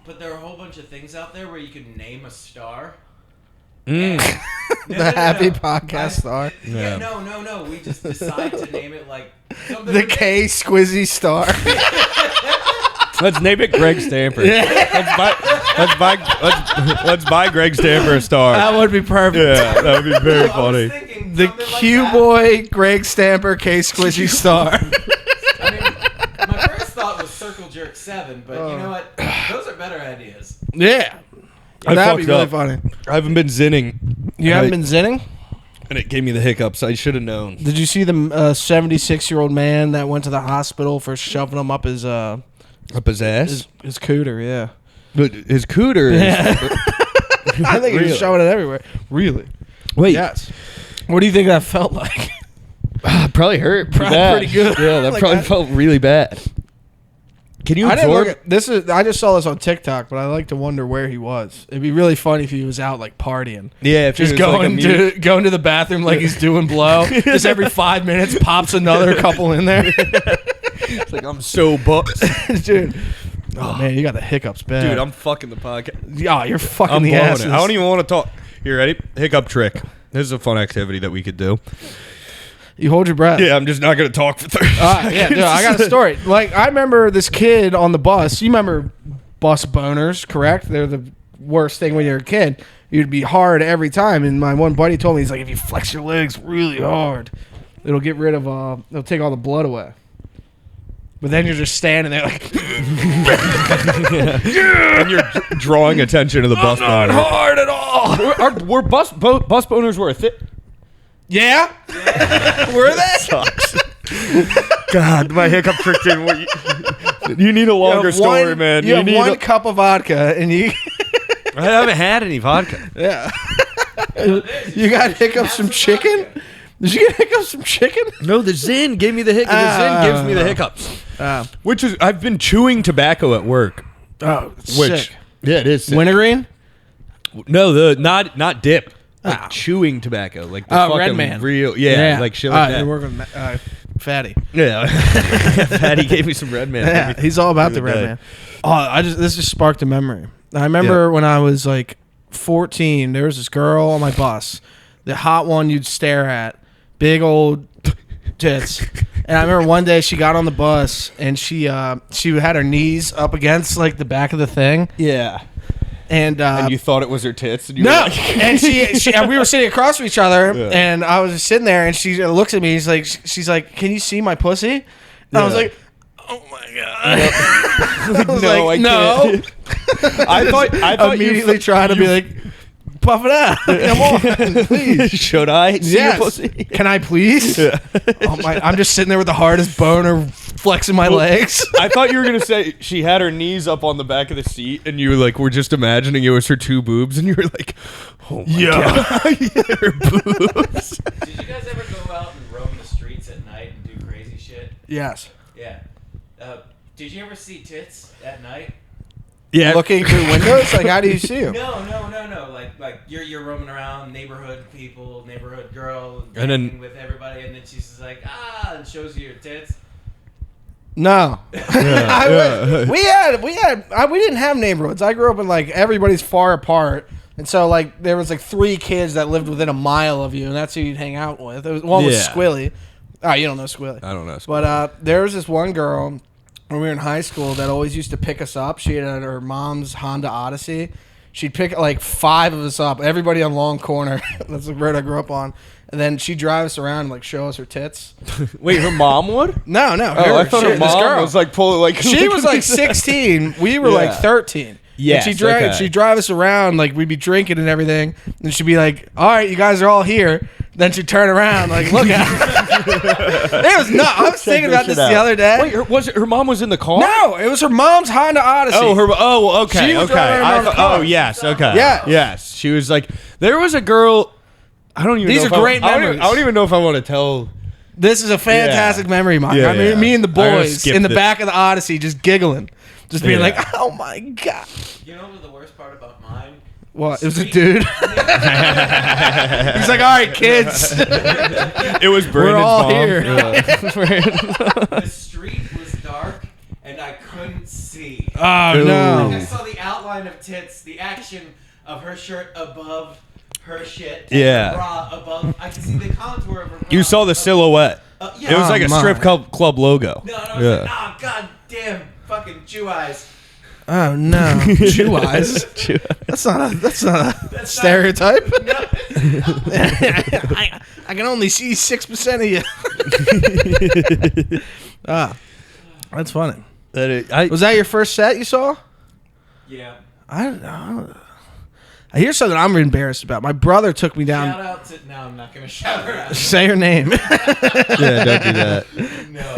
but there are a whole bunch of things out there where you can name a star. The Happy Podcast Star. Yeah, no. We just decide to name it like something. The K Squizzy Star. Let's name it Greg Stamper. Yeah. Let's buy Greg Stamper a star. That would be perfect. Yeah, that would be very funny. The Q Boy Greg Stamper K Squizzy Star. I mean, my first thought was Circle Jerk 7, but you know what? Those are better ideas. Yeah. I That'd be fucked really up. funny. I haven't been zinning. You haven't been zinning? And it gave me the hiccups. I should have known. Did you see the 76-year-old man that went to the hospital for shoving him up his Up his ass? his cooter? Yeah. But his cooter is... I think he was showing it everywhere. Really? Wait. Yes. What do you think that felt like? Probably hurt. Probably bad. pretty good. Yeah, that Like probably that. felt really bad. Can you I didn't absorb... look at this. I just saw this on TikTok, but I like to wonder where he was. It'd be really funny if he was out like partying. Yeah, if Just it was going to the bathroom like he's doing blow. Just every 5 minutes pops another couple in there. It's like, I'm so buzzed. Dude. Oh man, you got the hiccups bad. Dude, I'm fucking the podcast. Yeah, you're fucking I'm the blowing asses. it. I don't even want to talk. You ready? Hiccup trick. This is a fun activity that we could do. You hold your breath. Yeah, I'm just not going to talk for 30 seconds. Yeah, dude, I got a story. Like, I remember this kid on the bus. You remember bus boners, correct? They're the worst thing when you're a kid. You'd be hard every time. And my one buddy told me, he's like, if you flex your legs really hard, it'll get rid of, it'll take all the blood away. But then you're just standing there like, And you're drawing attention to the bus not boner. hard at all. Were bus boners worth it? Yeah? Were they? Sucks. God, my hiccup trick didn't work. You need a longer story, man. You have need one cup of vodka and you... I haven't had any vodka. Yeah. You got hiccups from chicken? Did you get hiccups from chicken? No, the Zin gave me the hiccups. The Zin gives me the hiccups. Which is, I've been chewing tobacco at work. Oh, Which, sick. yeah, it is sick. Wintergreen? No, not dip. Like chewing tobacco. Like the fucking Red Man. real, like shit like that. You're working Fatty. Yeah. Fatty gave me some Red Man. Yeah, he's all about the Red Man. Oh, this just sparked a memory. I remember when I was like 14, there was this girl on my bus, the hot one you'd stare at, big old tits. And I remember one day she got on the bus and she had her knees up against like the back of the thing. Yeah. And you thought it was her tits? And you no, were like and she and we were sitting across from each other, Yeah. and I was just sitting there, and she looks at me. She's like, "Can you see my pussy?" And I was like, "Oh my god!" I was No, like, I "No." can't. I thought Immediately trying to be like, "Puff it out, come on, please." Should I see your Yes. pussy? Can I please? Yeah. Oh my! I'm just sitting there with the hardest boner, flexing my legs. I thought you were gonna say she had her knees up on the back of the seat, and you like were just imagining it was her two boobs, and you were like, "Oh my god, her boobs." Did you guys ever go out and roam the streets at night and do crazy shit? Yes. Yeah. Did you ever see tits at night? Yeah, Looking through windows, like how do you see them? No. Like you're roaming around, neighborhood people, neighborhood girl, And then- dancing with everybody, and then she's just like, and shows you your tits. No, we didn't have neighborhoods. I grew up in like everybody's far apart, and so like there was like 3 kids that lived within a mile of you, and that's who you'd hang out with. One was Yeah. Squilly. Oh, you don't know Squilly. I don't know. But there was this one girl when we were in high school that always used to pick us up. She had her mom's Honda Odyssey. She'd pick like 5 of us up, everybody on Long Corner. That's the road I grew up on. And then she'd drive us around and like show us her tits. Wait, her mom would? No. Oh, I thought her this mom girl. was like pulling like. She was like 16. We were like 13. Yes, And okay. she'd drive us around, like we'd be drinking and everything. And she'd be like, "All right, you guys are all here." Then she'd turn around, like, "Look at it." It was not. I was thinking about this the other day. Wait, her mom was in the car? No, it was her mom's Honda Odyssey. Okay, She was driving around in the car. Yes, okay. Yeah. Yes. She was like, there was a girl, I don't even These know. are great memories. I don't even know if I want to tell. This is a fantastic memory, Mike. Yeah, I mean, yeah. me and the I'm gonna boys skip in the this. back of the Odyssey just giggling. Just being Yeah. like, "Oh my God." You know what the worst part about mine? What? It was a dude. He's like, "All right, kids." It was Brandon's all mom. here. Yeah. The street was dark, and I couldn't couldn't see. Oh Ooh. no! I saw the outline of tits, the action of her shirt above her shit. And Yeah. her bra above. I could see the contour of her bra. You saw the silhouette. Yeah. It was like a my. strip club logo. No, I was like, oh, god damn, fucking Jew eyes. Oh no! Jew eyes. That's not a stereotype. No. I can only see 6% of you. That's funny. Was that your first set you saw? Yeah. I don't know. Here's something I'm embarrassed about. My brother took me down. Shout out to. No, I'm not going to shout her out. Say her name. Yeah, don't do that. No.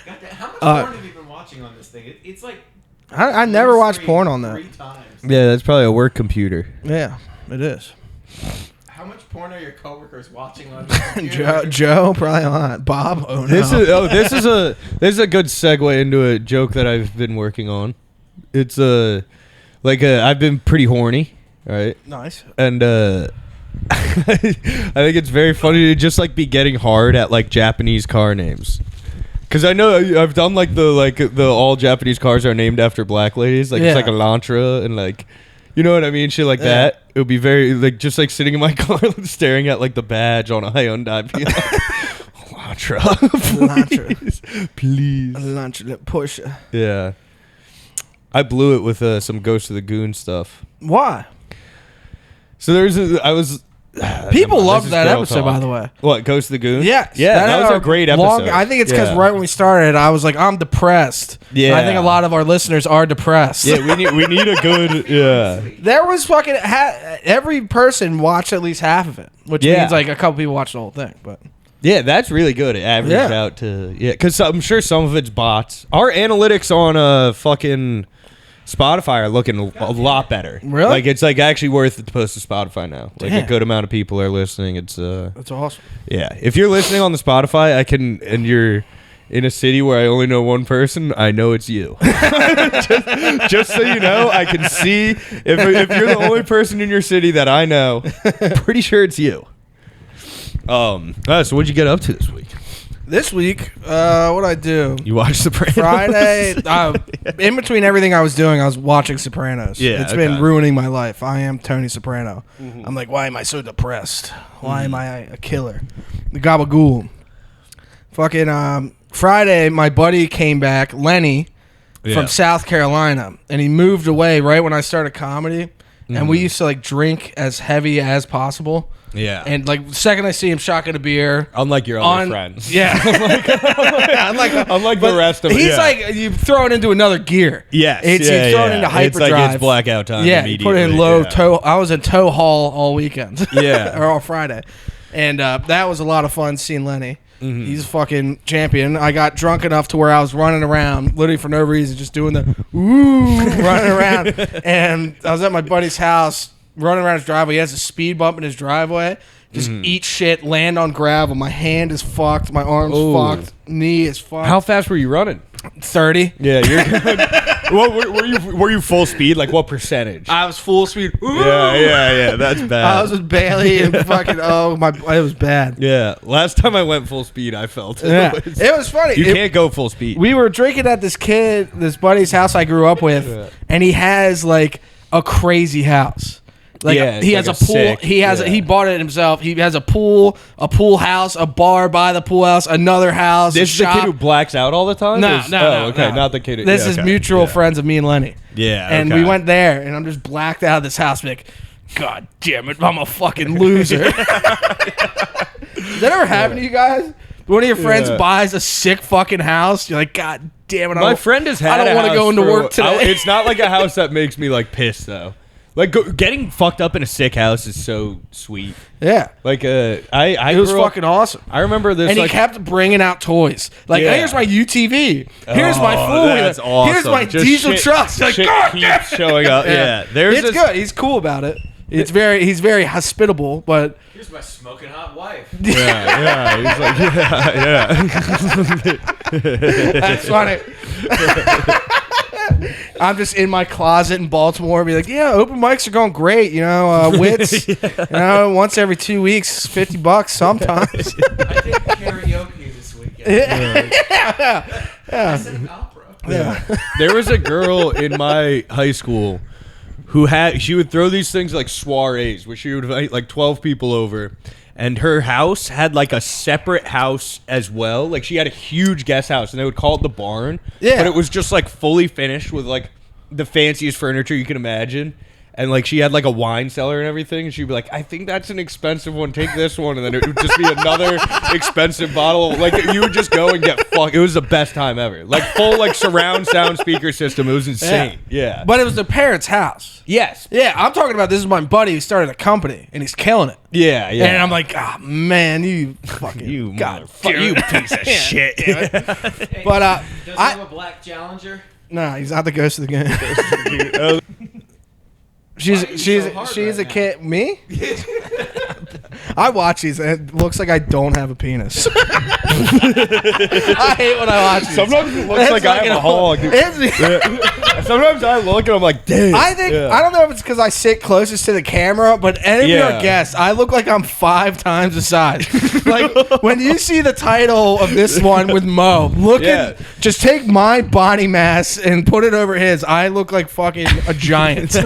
Goddamn, how much porn have you been watching on this thing? It's like. I never watched porn on that. 3 times. Yeah, that's probably a work computer. Yeah, it is. How much porn are your coworkers watching on your computer? Joe, probably a lot. Bob, oh no. This is a good segue into a joke that I've been working on. It's I've been pretty horny, right? Nice. And I think it's very funny to just like be getting hard at like Japanese car names. Cause I know I've done the all Japanese cars are named after black ladies. Like it's like Elantra and like, you know what I mean? Shit like that. It would be very like just like sitting in my car staring at like the badge on a Hyundai. Being like, Elantra, please. Elantra, Porsche. Yeah. I blew it with some Ghost of the Goon stuff. Why? So People loved that episode, by the way. What, Ghost of the Goon? Yes. Yeah, that was a great episode. I think it's because right when we started, I was like, I'm depressed. Yeah. I think a lot of our listeners are depressed. Yeah, we need a good, yeah. There was fucking, every person watched at least half of it, which means like a couple people watched the whole thing, but. Yeah, that's really good. It averaged out to, because I'm sure some of it's bots. Our analytics on fucking Spotify are looking a lot better. Really? Like, it's like actually worth it to post to Spotify now. Like, a good amount of people are listening. It's That's awesome. Yeah. If you're listening on the Spotify, and you're in a city where I only know one person, I know it's you. just so you know, I can see if you're the only person in your city that I know, pretty sure it's you. So what'd you get up to this week? This week, what'd I do? You watched Sopranos? Friday, in between everything I was doing, I was watching Sopranos. Yeah, it's been ruining my life. I am Tony Soprano. Mm-hmm. I'm like, why am I so depressed? Why am I a killer? The gabagool. Fucking Friday, my buddy came back, Lenny, from South Carolina, and he moved away right when I started comedy. And we used to like drink as heavy as possible. Yeah. And like the second I see him shotgun a beer. Unlike your other friends. Yeah. Unlike the rest of them. He's like, you throw it into another gear. Yes. You throw it into hyperdrive. It's like it's blackout time. Yeah. You put it in low tow. I was in tow haul all weekend. Yeah. Or all Friday. And that was a lot of fun seeing Lenny. Mm-hmm. He's a fucking champion. I got drunk enough to where I was running around, literally for no reason, just doing the running around. And I was at my buddy's house, running around his driveway. He has a speed bump in his driveway. Just eat shit, land on gravel. My hand is fucked. My arm's fucked. Knee is fucked. How fast were you running? 30. Yeah, you're good. Were you full speed? Like what percentage? I was full speed. Yeah. That's bad. I was with Bailey and fucking it was bad. Yeah, last time I went full speed, I felt it. Yeah. It was funny. You can't go full speed. We were drinking at this buddy's house I grew up with, and he has like a crazy house. Like he has a pool. He bought it himself. He has a pool house, a bar by the pool house, another house. This is the kid who blacks out all the time? No. Okay, not the kid. This is mutual friends of me and Lenny. Yeah, and we went there, and I'm just blacked out of this house. Like, God damn it, I'm a fucking loser. Does that ever happen to you guys? One of your friends buys a sick fucking house. You're like, God damn it. My friend has had. I don't want to go into work today. It's not like a house that makes me like pissed though. Like getting fucked up in a sick house is so sweet. Yeah. Like it was fucking awesome. I remember this. And he kept bringing out toys. Like, here's my UTV. Here's my four-wheeler. That's awesome. Here's my diesel truck. Like, God damn. Keeps showing up. Yeah. It's good. He's cool about it. He's very hospitable, but here's my smoking hot wife. Yeah. He's like, yeah. That's funny. I'm just in my closet in Baltimore, be like, yeah, open mics are going great, wits, once every 2 weeks, $50 sometimes. I did karaoke this weekend. Yeah. It's an opera. Yeah. There was a girl in my high school who she would throw these things like soirees, where she would invite like 12 people over, and her house had like a separate house as well. Like she had a huge guest house, and they would call it the barn. Yeah. But it was just like fully finished with like the fanciest furniture you can imagine. And like she had like a wine cellar and everything, and she'd be like, "I think that's an expensive one. Take this one," and then it would just be another expensive bottle. Like you would just go and get fucked. It was the best time ever. Like full like surround sound speaker system. It was insane. Yeah. But it was the parents' house. Yes. Yeah, I'm talking about this is my buddy who started a company and he's killing it. Yeah. Yeah. And I'm like, man, you fucking you motherfucker, you piece of shit. Hey, But does he have a black Challenger? nah, he's not the ghost of the game. She's Why are you so hard she's right a kid. Me? I watch these and it looks like I don't have a penis. I hate when I watch these. Sometimes it looks like I have a hog. Sometimes I look and I'm like, damn. I think I don't know if it's because I sit closest to the camera, but any of your guests, I look like I'm 5 times the size. Like when you see the title of this one with Mo, just take my body mass and put it over his. I look like fucking a giant.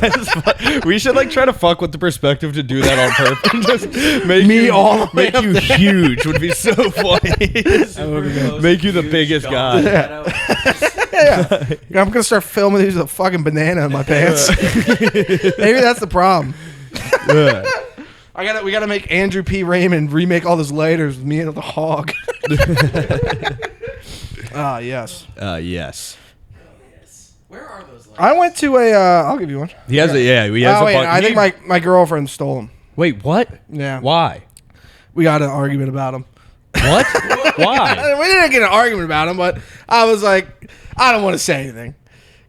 We should like try to fuck with the perspective to do that on purpose. Just make Me you, all the way make up you there. huge would be so funny. Make you the biggest guy. Yeah. I'm gonna start filming these with a fucking banana in my pants. Maybe that's the problem. Yeah. We gotta make Andrew P. Raymond remake all those lighters with me and the hog. Ah, yes. Yes. Where are those lights? I went to a. I'll give you one. He has He has Oh a wait, bunch. I think my girlfriend stole them. Wait, what? Yeah. Why? We got in an argument about them. What? Why? We didn't get in an argument about them, but I was like, I don't want to say anything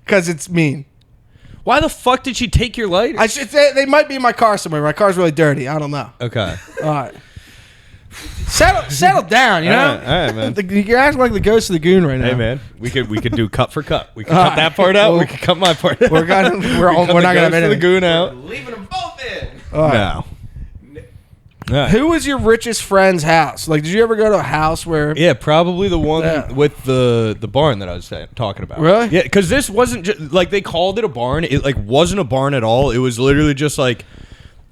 because it's mean. Why the fuck did she take your lighter? I should say they might be in my car somewhere. My car's really dirty. I don't know. Okay. All right. Settle down, you know? All right, man. You're acting like the ghost of the goon right now. Hey, man. We could do cut for cut. We can cut that part out. Well, We can cut my part out. We're not gonna have the anything. goon We're out. leaving them both in. All right. No. All right. Who was your richest friend's house? Like, did you ever go to a house where? Yeah, probably the one Yeah. with the barn that I was talking about. Really? Yeah, because this wasn't just like they called it a barn. It like wasn't a barn at all. It was literally just like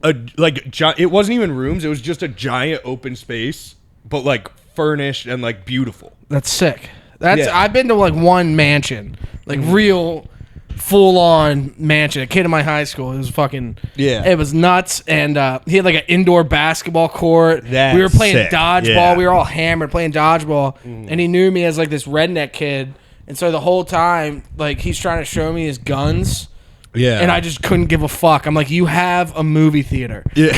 it wasn't even rooms. It was just a giant open space, but like furnished and like beautiful. That's sick. That's Yeah. I've been to like one mansion, like real full on mansion. A kid in my high school. It was fucking It was nuts, and he had like an indoor basketball court. That's we were playing sick. dodgeball. Yeah. We were all hammered playing dodgeball, and he knew me as like this redneck kid. And so the whole time, like he's trying to show me his guns. Yeah. And I just couldn't give a fuck. I'm like, you have a movie theater. Yeah.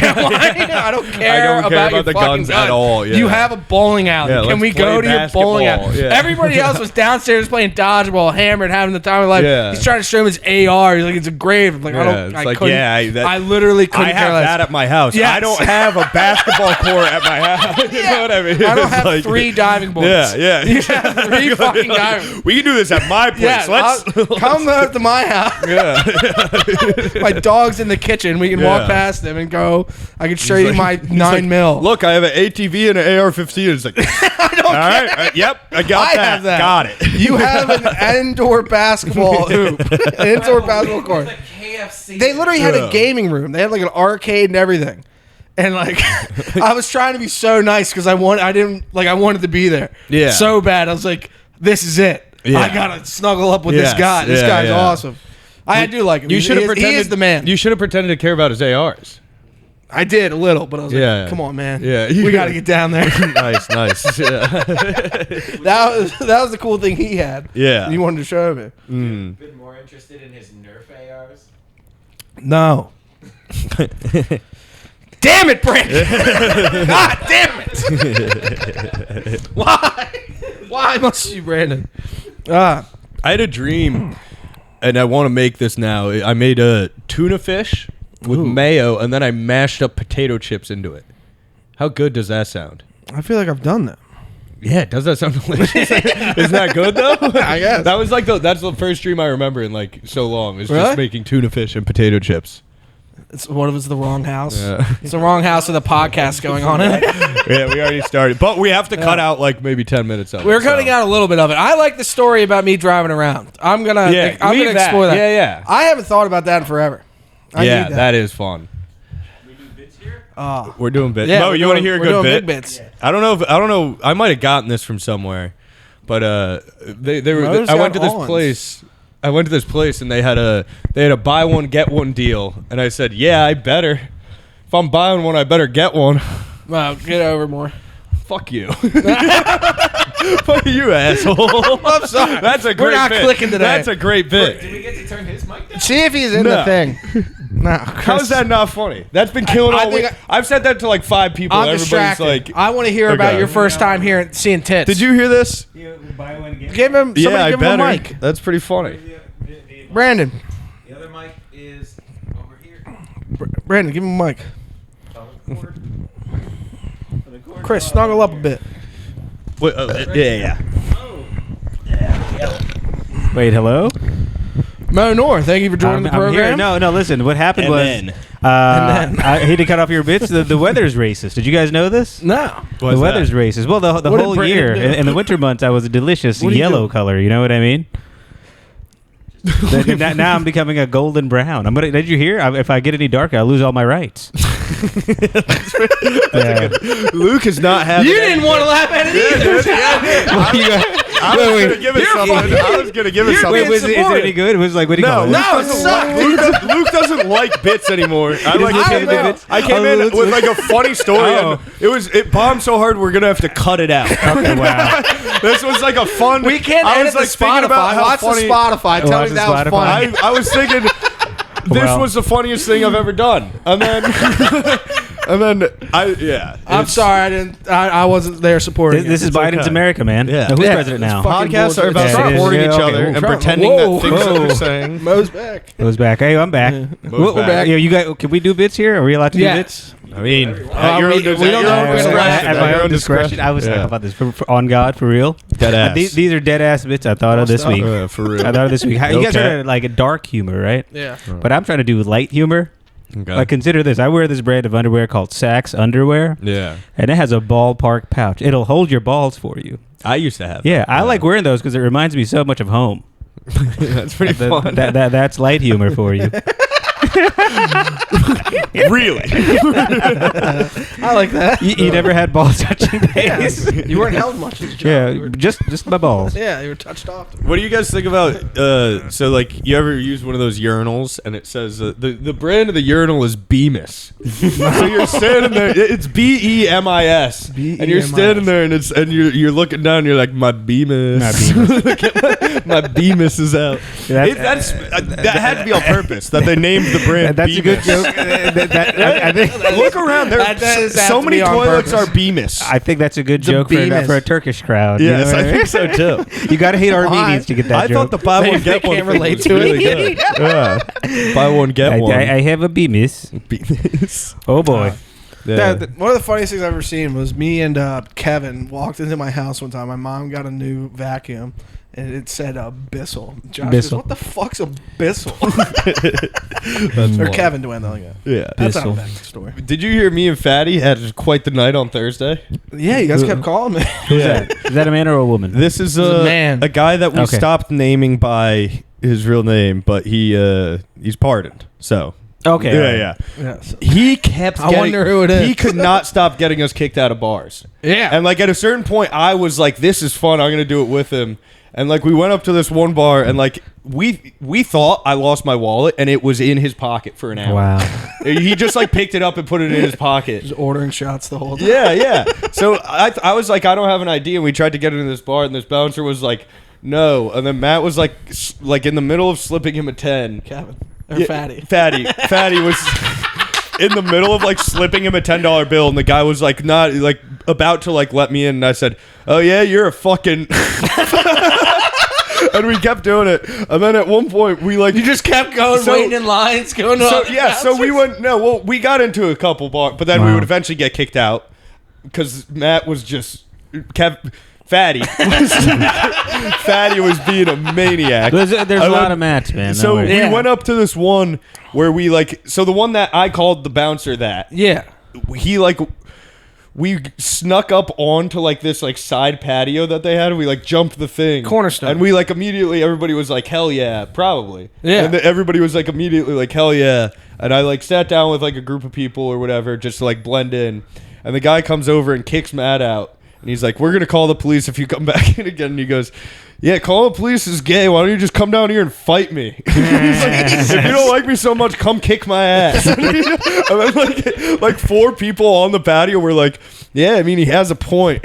I don't care about your the fucking guns at all. Yeah. You have a bowling alley. Yeah, Can let's we go play to your bowling alley? basketball. Yeah. Everybody else was downstairs playing dodgeball, hammered, having the time of life. Yeah. He's trying to show him his AR. He's like, it's a grave. I'm like, It's I like, couldn't. I literally couldn't I care have less. that at my house. Yes. I don't have a basketball court at my house. You know what I mean? I don't It's have like- 3 diving boards. Yeah. You have 3 fucking diving. We can do this at my place. Yeah, come over to my house. Yeah. My dog's in the kitchen. We can walk past them and go. I can show you my 9 like, mil. Look, I have an ATV and an AR-15. It's like, I don't all care. right, yep, I got I that. have that. Got it. You have an indoor basketball hoop, an indoor basketball court. Like KFC. They literally had Yeah. a gaming room. They had like an arcade and everything. And like, I was trying to be so nice because I wanted to be there. Yeah. So bad. I was like, this is it. Yeah. I gotta snuggle up with Yes. this guy. This Yeah, guy's yeah. awesome. I do like him. You should have He pretended. is the man. You should have pretended to care about his ARs. I did a little, but I was Yeah. like, come on, man. Yeah. We got to get down there. Nice. Yeah. that was the cool thing he had. Yeah. He wanted to show me. Been more interested in his Nerf ARs. No. Damn it, Brandon! God damn it! Why must you, Brandon? I had a dream, and I want to make this now. I made a tuna fish with mayo, and then I mashed up potato chips into it. How good does that sound? I feel like I've done that. Yeah, does that sound delicious? Isn't that good though? I guess. That was like that's the first dream I remember in like so long. Is Really? just making tuna fish and potato chips. It's what if it's the wrong house? Yeah. It's the wrong house with a podcast going on in it. Yeah, we already started, but we have to cut out like maybe 10 minutes of it. We're cutting out a little bit of it. I like the story about me driving around. I'm gonna explore that. Yeah. I haven't thought about that in forever. I need that is fun. We do bits here. We're doing bits. Yeah, Mo, you want to hear a good bit? Big bits. I don't know. I might have gotten this from somewhere, but I went to this place. I went to this place and they had a buy one get one deal, and I said, "Yeah, I better. If I'm buying one, I better get one." Wow, get over more. Fuck you. Fuck you, asshole. I'm sorry. That's a great bit. We're not clicking today. That's a great bit. Did we get to turn his mic down? See if he's in No. the thing. No, How is that not funny? That's been killing all week. I've said that to like 5 people. I'm Everybody's distracted. like, I want to hear about Okay. your first time seeing tits. "Did you hear this?" Buy one get give him? Yeah, Somebody I give him better. a mic. That's pretty funny. Brandon, The other mic is over here. Brandon, give him a mic. On the cord. Chris, snuggle up a bit. Wait, yeah. Wait, hello? Noor, thank you for joining the I'm program. here. No, listen. What happened And was, then. And then. I hate to cut off your bits. The weather's racist. Did you guys know this? No. What's the weather's racist. Well, the What did whole Brandon year do? in the winter months, I was a delicious What do you yellow do? color. You know what I mean? now I'm becoming a golden brown. Did you hear? If I get any darker, I'll lose all my rights. Yeah. Luke is not having. You didn't want to laugh at it either. I was gonna give it something. I was gonna give it something. Wait, is it any good? It was like, what do you call it? No, it sucked. Luke doesn't like bits anymore. I like. I don't know. I came in with like a funny story, and it bombed so hard we're gonna have to cut it out. Okay, wow. This was like a fun. We can't I edit was the like thinking about Spotify. how Watch the funny. Spotify. Tell Watch me the that was Spotify. funny. I was thinking this Well. was the funniest thing I've ever done, and then I'm sorry, I wasn't there supporting. This is It's Biden's okay. America, man. Yeah. Who's Yeah, president it's now? fucking Podcasts are about Yeah, it is. supporting Yeah, each okay. other and Trump. pretending Whoa. that things that Whoa. they're saying. Mo's back. Goes back. Hey, I'm back. Mo's We're back. Yeah, you guys, can we do bits here? Are we allowed to do Yes. bits? I mean, we don't know. At my own discretion. I was Yeah. talking about this for on God, for real. Dead ass. These are dead ass bits I thought of this week. For real. I thought of this week. You guys Okay. are like a dark humor, right? Yeah. But I'm trying to do light humor. Okay. Like, consider this. I wear this brand of underwear called Sax underwear, Yeah. and it has a ballpark pouch. It'll hold your balls for you. I used to have. Yeah, I like wearing those because it reminds me so much of home. That's pretty fun. That's light humor for you. Really? I like that. You never had ball touching days? You weren't held much as a child. Yeah, You were, just my balls. yeah, you were touched off. What do you guys think about? So, like, you ever use one of those urinals and it says the brand of the urinal is Bemis. So you're standing there. It's BEMIS, and you're standing there and you're looking down. And you're like, my Bemis. My Bemis is out. That had to be on purpose. That they named the brand. That's a good Bemis. joke. I think Look around. There That does have so to many be on toilets purpose. are Bemis. I think that's a good joke Bemis. for a Turkish crowd. Yes, you know I what think so too. You got to hate Why? Armenians to get that I joke. thought the buy one They get one can't thing relate was to it. really good. Yeah. Buy one get one. I have a Bemis. Bemis. Oh boy. Yeah. One of the funniest things I've ever seen was me and Kevin walked into my house one time. My mom got a new vacuum, and it said Bissell. Josh goes, Bissell. what the fuck's a Bissell? That's Or fun. Kevin doing that. Yeah. Yeah. That's not a Bissell. bad story. Did you hear me and Fatty had quite the night on Thursday? Yeah, you guys kept calling me. Who's that? Is that a man or a woman? This is This is a man. a guy that we Okay. stopped naming by his real name, but he's pardoned. So Okay. yeah. Yeah, so- He kept. I wonder who it is. He could not stop getting us kicked out of bars. yeah. And like at a certain point, I was like, "This is fun. I'm gonna do it with him." And like we went up to this one bar, and like we thought I lost my wallet, and it was in his pocket for an hour. Wow. He just like picked it up and put it in his pocket. Just ordering shots the whole time. Yeah. So I was like, I don't have an ID, and we tried to get into this bar, and this bouncer was like, no. And then Matt was like in the middle of slipping him a 10. Kevin. Or Yeah, Fatty. Fatty was in the middle of like slipping him a $10 bill, and the guy was like not like about to like let me in, and I said, "Oh yeah, you're a fucking." And we kept doing it, and then at one point we like You just kept going, So- waiting in lines, going to so other yeah, so we bouncers? went we got into a couple bars, but then we Wow. would eventually get kicked out because Matt was just Fatty. Fatty was being a maniac. There's a lot of mats, man. So No we worries. went up to this one where we so the one that I called the bouncer Yeah. he we snuck up onto this side patio that they had. And we jumped the thing, Cornerstone. and we immediately everybody was like, hell yeah, probably. Yeah. And everybody was immediately like, hell yeah. And I sat down with a group of people or whatever just to blend in. And the guy comes over and kicks Matt out. And he's like, we're going to call the police if you come back in again. And he goes, yeah, calling the police is gay. Why don't you just come down here and fight me? He's like, if you don't like me so much, come kick my ass. And then 4 people on the patio were like, yeah, I mean, he has a point.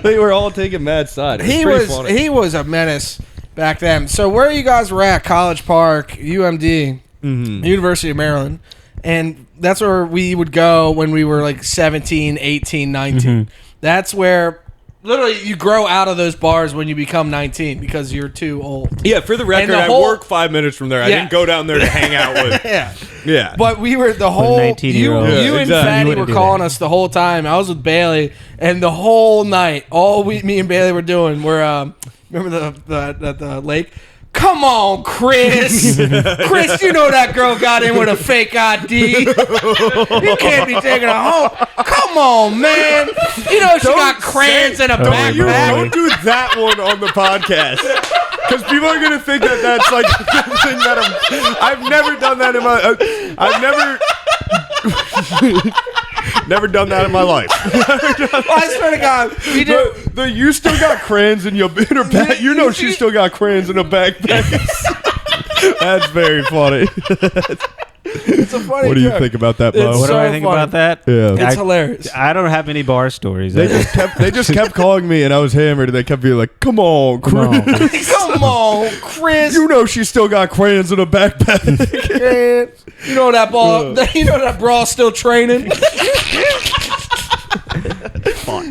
They were all taking Matt's side. It was pretty funny. He was a menace back then. So where you guys were at, College Park, UMD, University of Maryland, and that's where we would go when we were 17, 18, 19. That's where literally you grow out of those bars when you become 19 because you're too old. Yeah, for the record, I work 5 minutes from there. I didn't go down there to hang out with. Yeah. But we were the whole 19-year-old. You and Fatty were calling us the whole time. I was with Bailey, and the whole night, me and Bailey were doing were remember the lake. Come on, Chris. Chris, you know that girl got in with a fake ID. You can't be taking her home. Come on, man. You know she got crayons in a backpack. Don't do that one on the podcast. Because people are going to think that that's the thing that I've never done that in my... I've never done that in my life. I swear to God, we did. You still got crayons in her bag. You know she still got crayons in her backpack. That's very funny. It's a funny What do you joke. think about that, Mo? What do I so think funny. about that? Yeah. It's hilarious. I don't have any bar stories. They just kept calling me, and I was hammered, and they kept being like, "Come on, Chris. Come on, Chris. You know she still got crayons in her backpack." You know that ball. You know that bra still training.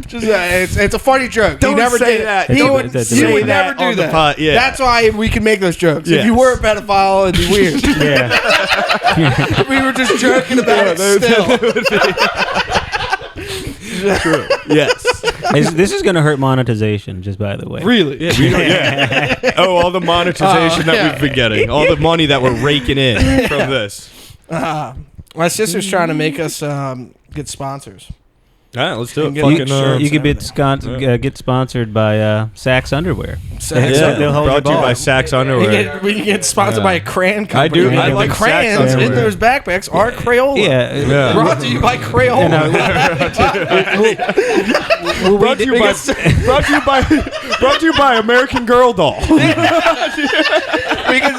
Just, it's a funny joke. Don't he never say did that. He Don't would, say he would that never do on the that. pod, yeah. That's why we can make those jokes. If you Yes. were a pedophile, it'd be weird. Yeah. We were just joking about it still. True. Yes. This is going to hurt monetization, just by the way. Really? Yeah. Oh, all the monetization that yeah. we've been getting, all the money that we're raking in from this. My sister's trying to make us get sponsors. All right, let's do it. You Fucking, can- You could get sponsored by Saks Underwear. yeah. They'll hold Brought to your you by ball. Saks Underwear. We can get sponsored by a crayon company. I do. I The like Saks crayons in Underwear. those backpacks are Crayola. Yeah. Brought to you by Crayola. Brought to you by American Girl Doll.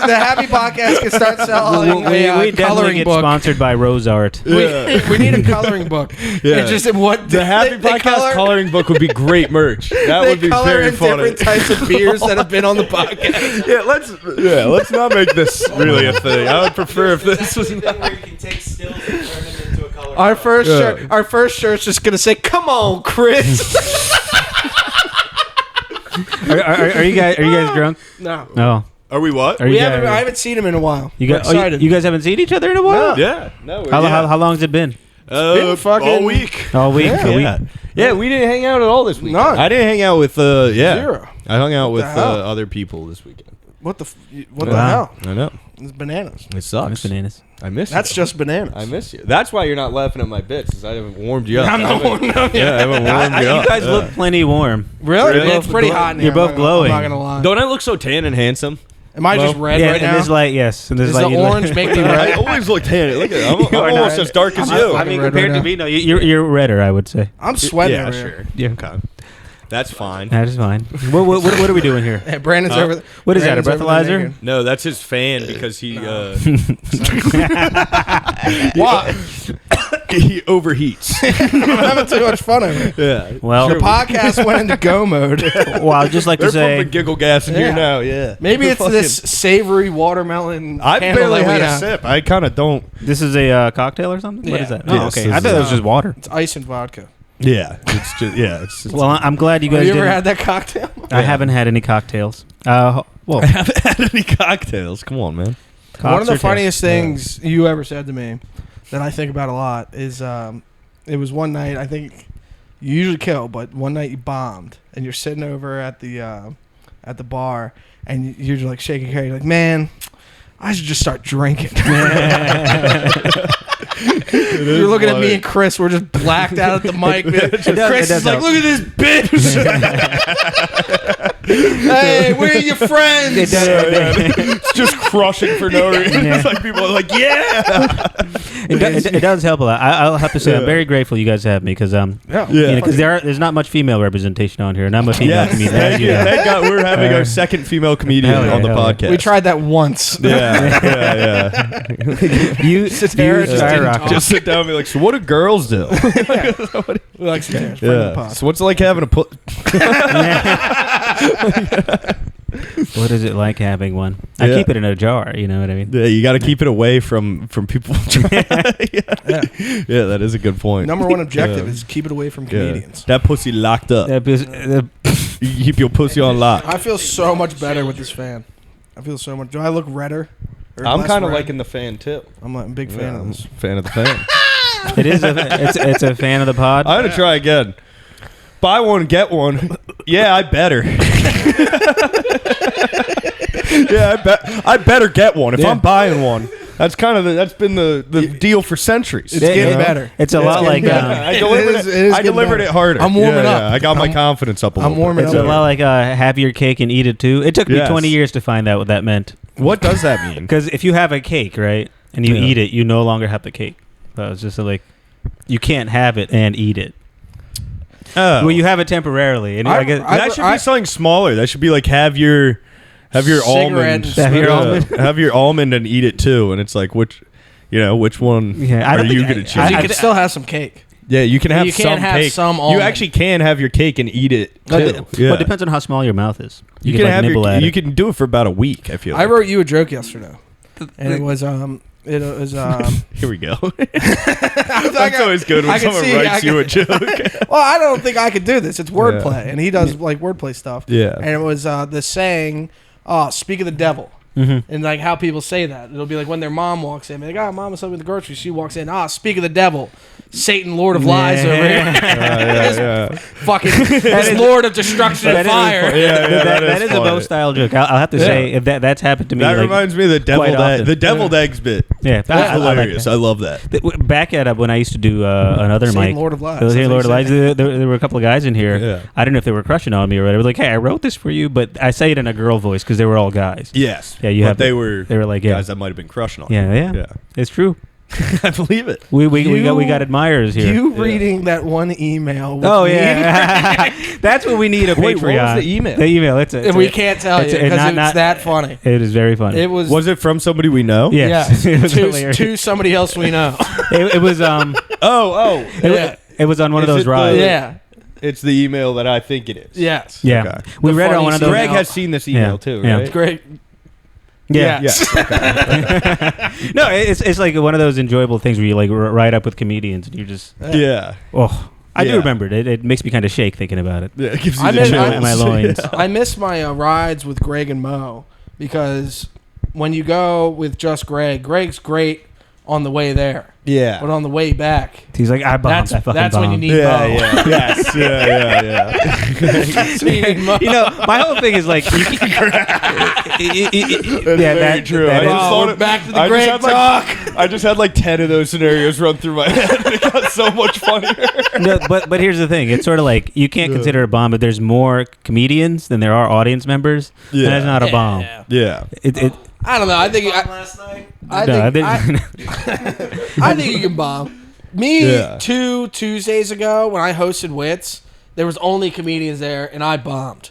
The Happy Podcast can start selling We a definitely coloring get book. sponsored by Rose Art. We need a coloring book. Yeah. It's just what The Happy they Podcast coloring book would be great merch. That They would be color very in funny. different types of beers that have been on the podcast. Let's not make this really a thing. I would prefer if this was. Thing where you can take stills and turn them into a color. Our first shirt's just gonna say, "Come on, Chris." Are you guys drunk? No, No. Are we what? Are you guys? I haven't seen him in a while. You We're guys, excited. you guys haven't seen each other in a while? Yeah. No. How long has it been? been fucking- all week. All week. Yeah. A week. Yeah, we didn't hang out at all this weekend. None. I didn't hang out with Zero. I hung out What with the hell? other people this weekend. What the Wow. hell? I know. It's bananas. It sucks. Miss bananas. I miss That's you. just bananas. I miss you. That's why you're not laughing at my bits, is I haven't warmed you up. I'm not warming up. Yeah, I haven't warmed you up. You guys Yeah. look plenty warm. Really? Really? It's pretty hot in here. You're both I'm glowing. not gonna lie. Don't I look so tan and handsome? Am I just Well, red Yeah, right in now? this light, yes. In this Does light, the you look- orange make me I red? always look tan. Look at I'm You are almost not- as dark as I'm you. I mean, red compared right to now. me, no, you're redder, I would say. I'm sweating Yeah, over sure. here. Yeah. Okay. That's fine. That is fine. What are we doing here? Hey, Brandon's over. What is that, a Brandon's over there breathalyzer? naked. No, that's his fan because he What? he overheats. I'm having too much fun over it. Yeah. Well, The podcast went into go mode. well, I'd just like They're to say, pumping giggle gas in Yeah. here now. Yeah. Maybe it's Fucking- this savory watermelon. I candle barely that we had a have. sip. I kind of don't. this is a cocktail or something? What Yeah. is that? Yes, Oh, okay. this I is, thought it was just water. It's ice and vodka. Yeah. It's just. Yeah. It's. Well, I'm glad you Have guys you ever didn't. had that cocktail? I haven't had any cocktails. Well, I haven't had any cocktails. Come on, man. One of the cocks or funniest tails? things you ever said to me that I think about a lot is it was one night, I think You usually kill, but one night you bombed, and you're sitting over at the bar, and you're like shaking your head. You're like, man, I should just start drinking. You're looking at me and Chris. We're just blacked out at the mic. Chris is like, look at this bitch. Hey, where are your friends? It's just crushing for no reason. It's like people are like, yeah. It does help a lot. I'll have to say I'm very grateful you guys have me because there's not much female representation on here. Not much female comedian. Thank God we're having our second female comedian on the podcast. We tried that once. Yeah. You skyrocket. Just sit down and be like, so what do girls do? We like some So what's it like having a What is it like having one? I keep it in a jar. You know what I mean? Yeah, you got to keep it away from people. Yeah, that is a good point. Number one objective is keep it away from comedians. That pussy locked up. You keep your pussy on lock. I feel so much better with this fan. I feel so much. Do I look redder? I'm kind of liking the fan too. I'm a big fan of this. Fan of the fan. It's a fan of the pod. I'm gonna try again. Buy one, get one. Yeah, I better. I better get one if I'm buying one. That's kind of that's been the deal for centuries. It's getting better. It's a lot like I delivered it harder. I'm warming up. I got my confidence up a little bit. I'm warming up. It's a lot like have your cake and eat it too. It took me 20 years to find out what that meant. What does that mean? Because if you have a cake, right, and you eat it, you no longer have the cake. So it's just like you can't have it and eat it. Oh, well, you have it temporarily, and I guess that should be something smaller. That should be like have your almond, have your almond and eat it too. And it's like which one are you gonna choose? You can still have some cake. Yeah, you can have some cake. Some you actually can have your cake and eat it too. Well, it depends on how small your mouth is. You can have you can do it for about a week. I feel. I wrote you a joke yesterday, and it was Here we go. That's always good when someone writes you a joke. Well, I don't think I could do this. It's wordplay, and he does like wordplay stuff. Yeah, and it was the saying, "Speak of the devil." Mm-hmm. And like how people say that, it'll be like when their mom walks in, like, mom was something with the groceries. She walks in, speak of the devil, Satan, Lord of Lies over here. Fucking this Lord of Destruction and Fire. That is a Bo style joke. I'll have to say if that's happened to me. That reminds me of the deviled eggs bit. Yeah, that's hilarious. I love that. Back at when I used to do another mic, Lord of Lies. Lord of Lies. There were a couple of guys in here. Yeah. I don't know if they were crushing on me or whatever. Like, hey, I wrote this for you, but I say it in a girl voice because they were all guys. Yes. Yeah, they were like guys that might have been crushing on. Yeah. It's true. I believe it. We got admirers here. You reading that one email? That's what we need. A Wait, Patreon. what was the email? The email. We can't tell you because it's that funny. It is very funny. Was it from somebody we know? Yes. Yeah. to somebody else we know. It was It was on one of those rides. Yeah. It's the email that I think it is. Yes. Yeah. Okay. We read it on one of those. Greg has seen this email too, right? It's great. Yeah. Yes. Okay. No, it's like one of those enjoyable things where you like ride up with comedians and you just I do remember it. It makes me kind of shake thinking about it. Yeah, it gives you the chills. My loins. I miss my rides with Greg and Mo because when you go with just Greg's great on the way there. Yeah. But on the way back, he's like, I bombed. That's when you need Mo. Yeah. Yes. Yeah. That's when you need Mo. My whole thing is like, That's very true. Back to the Greg talk. I just had like 10 of those scenarios run through my head. It got so much funnier. No, but here's the thing. It's sort of like you can't consider a bomb, but there's more comedians than there are audience members. Yeah. And that's not a bomb. Yeah. I don't know. I think last night. I think you can bomb. Me 2 Tuesdays ago when I hosted Wits, there was only comedians there, and I bombed.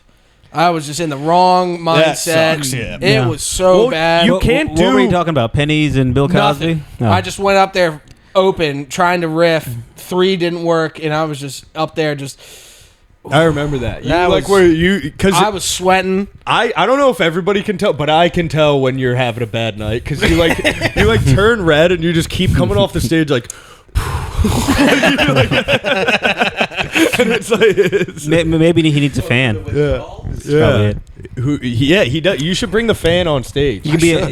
I was just in the wrong mindset. That sucks, yeah. It was so bad. You can't What were you talking about? Pennies and Bill Cosby? Nothing. No. I just went up there open, trying to riff. 3 didn't work, and I was just up there just... I remember that. I was sweating. I don't know if everybody can tell, but I can tell when you're having a bad night because you turn red and you just keep coming off the stage like. And it's like maybe he needs a fan. Yeah. He does. You should bring the fan on stage. You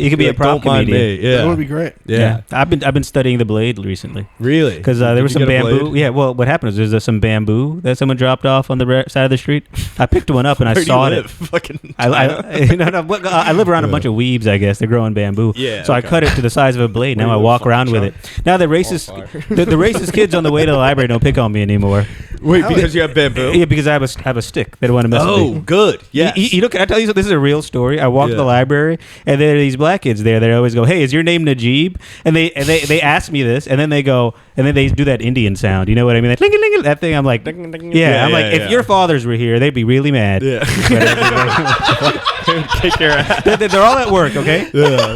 could be a prop comedian. Yeah, that would be great. Yeah. I've been studying the blade recently. Really? Because there was some bamboo. Yeah. Well, what happened is there's some bamboo that someone dropped off on the side of the street. I picked one up and I sawed it. Fucking. I live around a bunch of weebs. I guess they're growing bamboo. Yeah. So I cut it to the size of a blade. Now I walk around with it. Now the racist kids on the way to the library don't pick on me anymore. Wait, because you have bamboo? Yeah, because I have a stick. They don't want to mess with me. Oh, good. Yes. You know, can I tell you something? This is a real story. I walk to the library, and there are these black kids there. They always go, "Hey, is your name Najib?" And they ask me this, and then they go, and then they do that Indian sound. You know what I mean? Like, ling, ling, ling, that thing. I'm like, yeah. I'm like, if your fathers were here, they'd be really mad. Yeah. Kick your ass. They're all at work, okay? Yeah.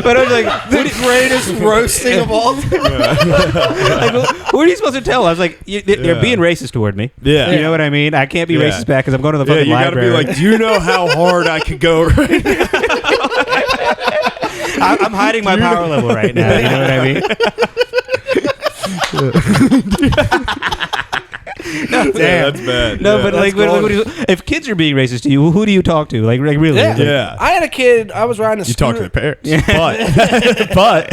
But I was like, The greatest roasting of all time. like, who are you supposed to tell? I was like, they're being racist toward me. Yeah. You know what I mean? I can't be racist back because I'm going to the fucking library. You gotta be like, do you know how hard I could go right now? I'm hiding my power level right now. You know what I mean? No, damn. Yeah, that's bad. No, Yeah. but like, if kids are being racist to you, who do you talk to? Like really? Yeah. I had a kid. I was riding a You scooter. talk to the parents. But.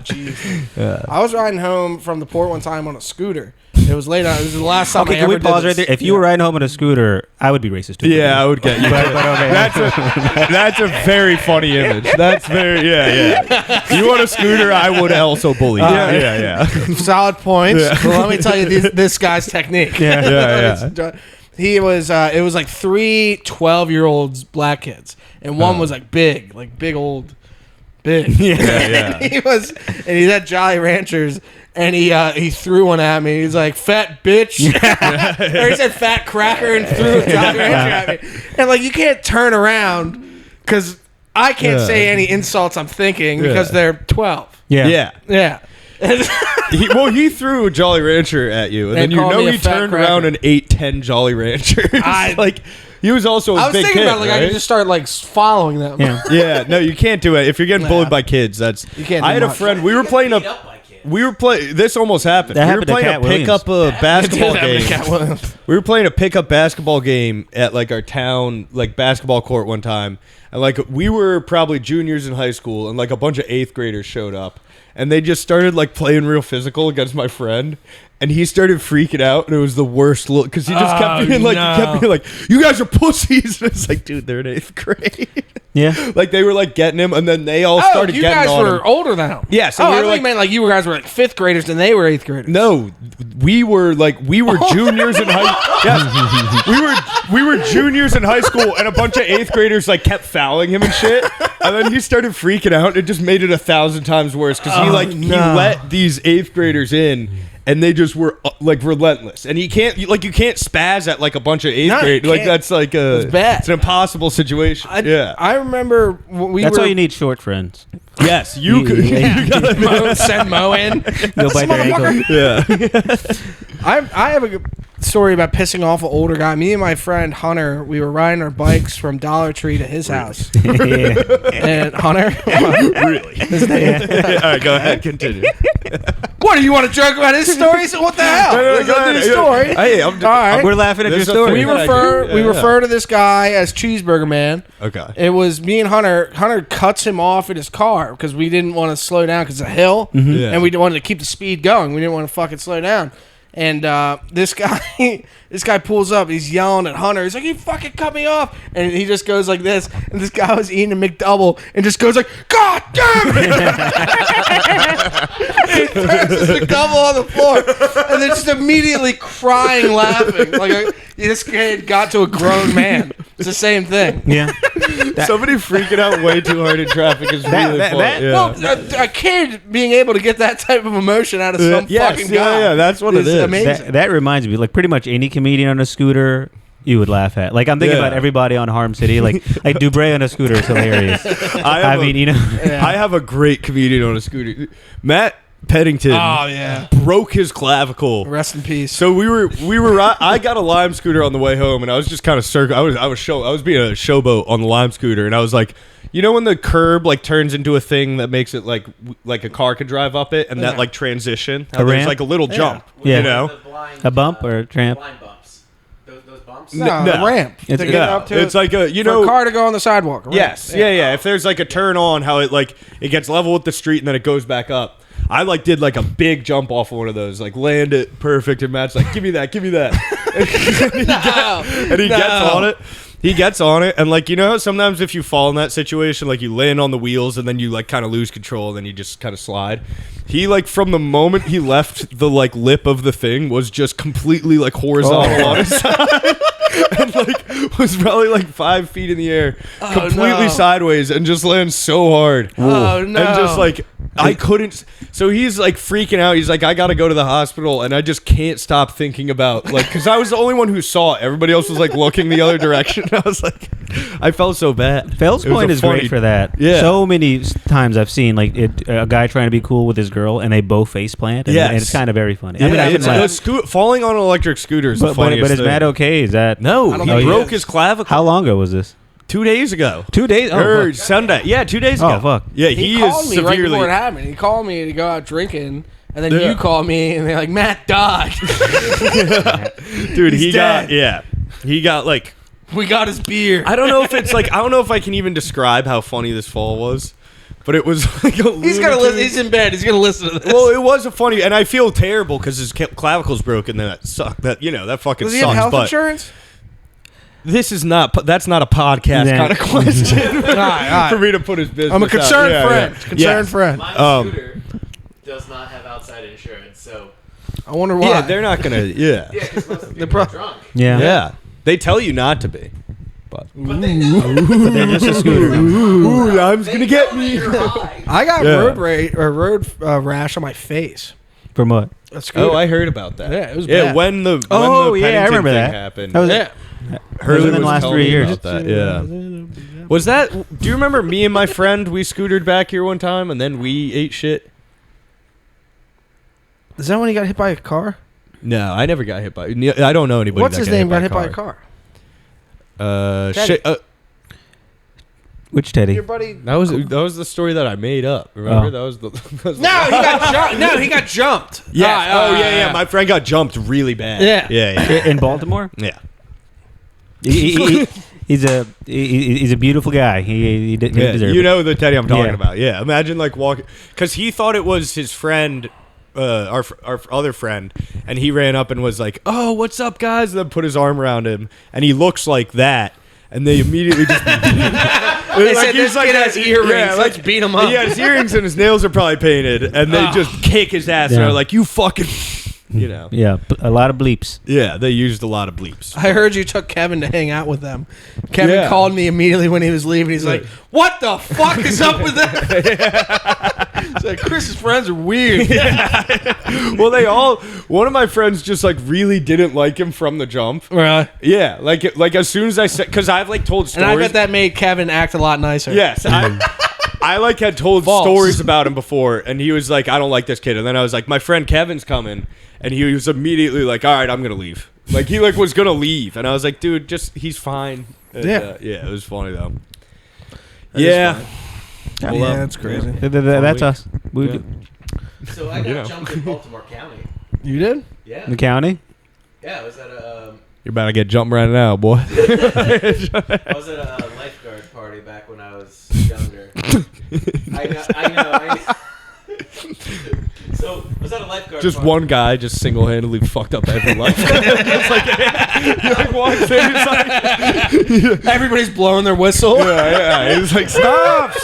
Jeez. I was riding home from the port one time on a scooter. It was late. It was the last time Okay, I can ever we pause did right this. there? If you were riding home on a scooter, I would be racist too. Yeah, I would get you. But okay. That's a very funny image. That's very You want a scooter? I would also bully you. Yeah. Solid points. But let me tell you this guy's technique. Yeah. He was. It was like 3 12-year-olds black kids, and one was like big old. Yeah. He was, and he's at Jolly Ranchers. And he threw one at me. He's like, "Fat bitch," or he said "fat cracker" and threw a Jolly Rancher at me. And like, you can't turn around because I can't say any insults I'm thinking because they're 12. Yeah. He threw a Jolly Rancher at you, and then called me a he fat turned cracker. around and ate 10 Jolly Ranchers. He was also a I was big thinking kid, about like I right? could just start like following them. Yeah. Yeah, no, you can't do it. If you're getting bullied by kids, that's. You can't do I had a much. friend. We were playing a. This almost happened. That We were happened to playing Cat a pickup basketball game. We were playing a pickup basketball game at like our town like basketball court one time, and like we were probably juniors in high school, and like a bunch of 8th graders showed up, and they just started like playing real physical against my friend. And he started freaking out, and it was the worst look because he just kept being like, "You guys are pussies." And it's like, dude, they're in 8th grade. Yeah. Like they were like getting him, and then they all started you getting guys on were him. older than him. Yeah, so I we were thought like, you meant like you guys were like 5th graders and they were 8th graders. no, we were juniors in high. Yes, we were juniors in high school, and a bunch of 8th graders like kept fouling him and shit. And then he started freaking out. It just made it 1,000 times worse because he let these 8th graders in. And they just were like relentless, and you can't spaz at like a bunch of 8th grade. Like that's like It's bad. It's an impossible situation. I remember That's why you need short friends. Yes, you could. You gotta send Mo in. You'll bite their ankle. Yeah. I have a good story about pissing off an older guy. Me and my friend Hunter, we were riding our bikes from Dollar Tree to his house. And Hunter, Really? his name. All right, go ahead. Continue. What do you want to joke about his story? So what the hell? No, go ahead. His story. Hey, All right. We're laughing at your There's a story. We thing. we refer to this guy as Cheeseburger Man. Okay. It was me and Hunter. Hunter cuts him off in his car because we didn't want to slow down because it's a hill, Yeah. and we wanted to keep the speed going. We didn't want to fucking slow down. And this guy pulls up. He's yelling at Hunter. He's like, "You fucking cut me off!" And he just goes like this. And this guy was eating a McDouble and just goes like, "God damn it!" He throws his McDouble on the floor and then just immediately crying, laughing. Like this kid got to a grown man. It's the same thing. Yeah. Somebody freaking out way too hard in traffic is really funny. Yeah. Well, a kid being able to get that type of emotion out of some fucking guy. Yeah, that's what it is. Amazing. That reminds me, like pretty much any comedian on a scooter you would laugh at. Like I'm thinking about everybody on Harm City. Like Dubray on a scooter is hilarious. I have a great comedian on a scooter. Matt Peddington broke his clavicle. Rest in peace. So we were I got a Lime scooter on the way home, and I was just kind of I was being a showboat on the Lime scooter, and I was like, you know when the curb like turns into a thing that makes it like a car could drive up it, and that like transition, how there's ramp? like a little jump, Yeah. you know, The blind, A bump or a tramp? Blind bumps. Those bumps bumps? No, No. the ramp. It's- to get No, up to it's like a for a car to go on the sidewalk. Right? Yes, yeah. If there's like a turn on, how it like it gets level with the street and then it goes back up. I like did like a big jump off of one of those, like land it perfect, and Matt's like, give me that. And he gets on it. He gets on it, and like, you know, sometimes if you fall in that situation, like you land on the wheels and then you like kind of lose control and then you just kind of slide. He like from the moment he left the like lip of the thing was just completely like horizontal on his side. And like was probably like 5 feet in the air, completely sideways, and just lands so hard. Oh no! And just like I couldn't. So he's like freaking out. He's like, I gotta go to the hospital, and I just can't stop thinking about like, because I was the only one who saw it. Everybody else was like looking the other direction. I was like, I felt so bad. Fells It was Point a is funny- great for that. Yeah. So many times I've seen like a guy trying to be cool with his girl, and they both face plant. And, Yes. and it's kind of very funny. Yeah, I mean, I can it's laugh. falling on an electric scooter is the But funniest is thing. Matt okay? Is that No, I don't he think he broke is. his clavicle. How long ago was this? 2 days ago. 2 days. Or fuck. Sunday. Yeah, 2 days ago. Oh, fuck. Yeah, He he called is me right severely. before it happened. He called me to go out drinking, and then Yeah. you called me, and they're like, Matt died. Dude, He's he dead. got he got like, We got his beer. I don't know if it's like, I don't know if I can even describe how funny this fall was, but it was like a He's gonna Looney listen. Tunes- He's in bed. He's gonna listen to this. Well, it was a funny, and I feel terrible because his clavicle's broken. That sucked. That, you know, that fucking Does he sucks. have health but insurance? this is not. That's not a podcast Nah. kind of question All right. for me to put his business. I'm a out. concerned Yeah, friend. yeah. Concerned Yeah. friend. My scooter does not have outside insurance, so I wonder why. Yeah, they're not gonna. Yeah, yeah, because most of the The people are pro- drunk. Yeah. yeah. They tell you not to be. But But they know. But they're just a scooter. ooh, lime's They gonna get know me. that you're high. I got Yeah. road rash on my face. From what? A scooter. Oh, I heard about that. Yeah, it was Yeah, bad. when the Oh, when the yeah, I Pennington remember thing that. happened. That was Yeah. Hurley within the was last telling 3 me years. about that, yeah. Was that? Do you remember me and my friend? We scootered back here one time, and then we ate shit. Is that when he got hit by a car? No, I never got hit by. I don't know anybody. What's that his name? Got hit by a car. Teddy. Shit. Which Teddy? Your buddy. That was the story that I made up. Remember? Oh. That was the. That was No, he got jumped. No, he got jumped. Yes. Oh yeah. My friend got jumped really bad. Yeah. Yeah. In Baltimore? Yeah. He's a beautiful guy. He didn't Yeah, deserve you it. know the Teddy I'm talking Yeah. about. Yeah, imagine like walking, because he thought it was his friend, our other friend, and he ran up and was like, "Oh, what's up, guys?" And then put his arm around him, and he looks like that, and they immediately just. They said this kid has earrings. Let's beat him up. He has earrings and his nails are probably painted, and they just kick his ass and Yeah. are like, "You fucking," you know. Yeah, a lot of bleeps. Yeah, they used a lot of bleeps. I heard you took Kevin to hang out with them. Kevin Yeah. called me immediately when he was leaving. He's like, "What the fuck is up with that?" He's like, "Chris's friends are weird." Well, one of my friends just like really didn't like him from the jump. Really? Yeah, like as soon as I said, because I've like told And stories. I bet that made Kevin act a lot nicer. Yes, I like had told False. stories about him before, and he was like, "I don't like this kid," and then I was like, "My friend Kevin's coming," and he was immediately like, "All right, I'm gonna leave." Like he like was gonna leave, and I was like, "Dude, just he's fine." And, Yeah. yeah, it was funny though. That is yeah, funny. Well, Yeah, that's crazy. That's us. We Yeah. So I got You know. jumped in Baltimore County. You did? Yeah. The county? Yeah, I was at a You're about to get jumped right now, boy. I was at a lifeguard party back when I was younger. I know. So I was at a lifeguard Just party. one guy just single-handedly fucked up every life. Just like, he like walks in, he's like, Everybody's blowing their whistle. yeah. He's like, stop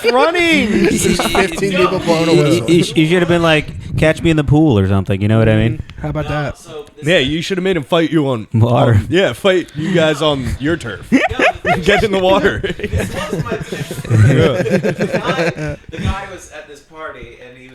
running. There's 15 people blowing a You, whistle. you should have been like, catch me in the pool or something. You know what I mean? How about No, that? so this- Yeah, you should have made him fight you on Water. yeah, fight you guys on your turf. no, the thing Get in the water. This was my the guy was at this party and he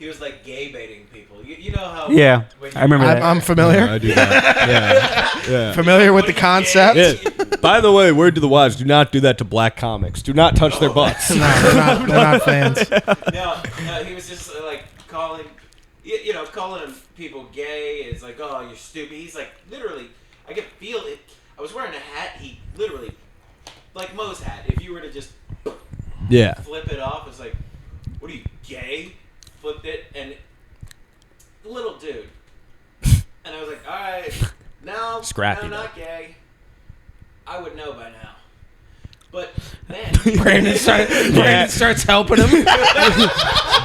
was like gay baiting people. You know how Yeah, when I remember that. I'm familiar. I do that. Yeah. Familiar with the concept. Yeah. By the way, word to the wise: do not do that to black comics. Do not touch their butts. No, they're not fans. No, he was just like calling calling people gay. It's like, oh, you're stupid. He's like, literally, I could feel it. I was wearing a hat. He literally, like Mo's hat. If you were to just Yeah. flip it off, it's like, what are you, gay? Flipped it, and little dude. And I was like, all right, now No, Scrappy, no, though. not gay. I would know by now. But then Brandon starts helping him.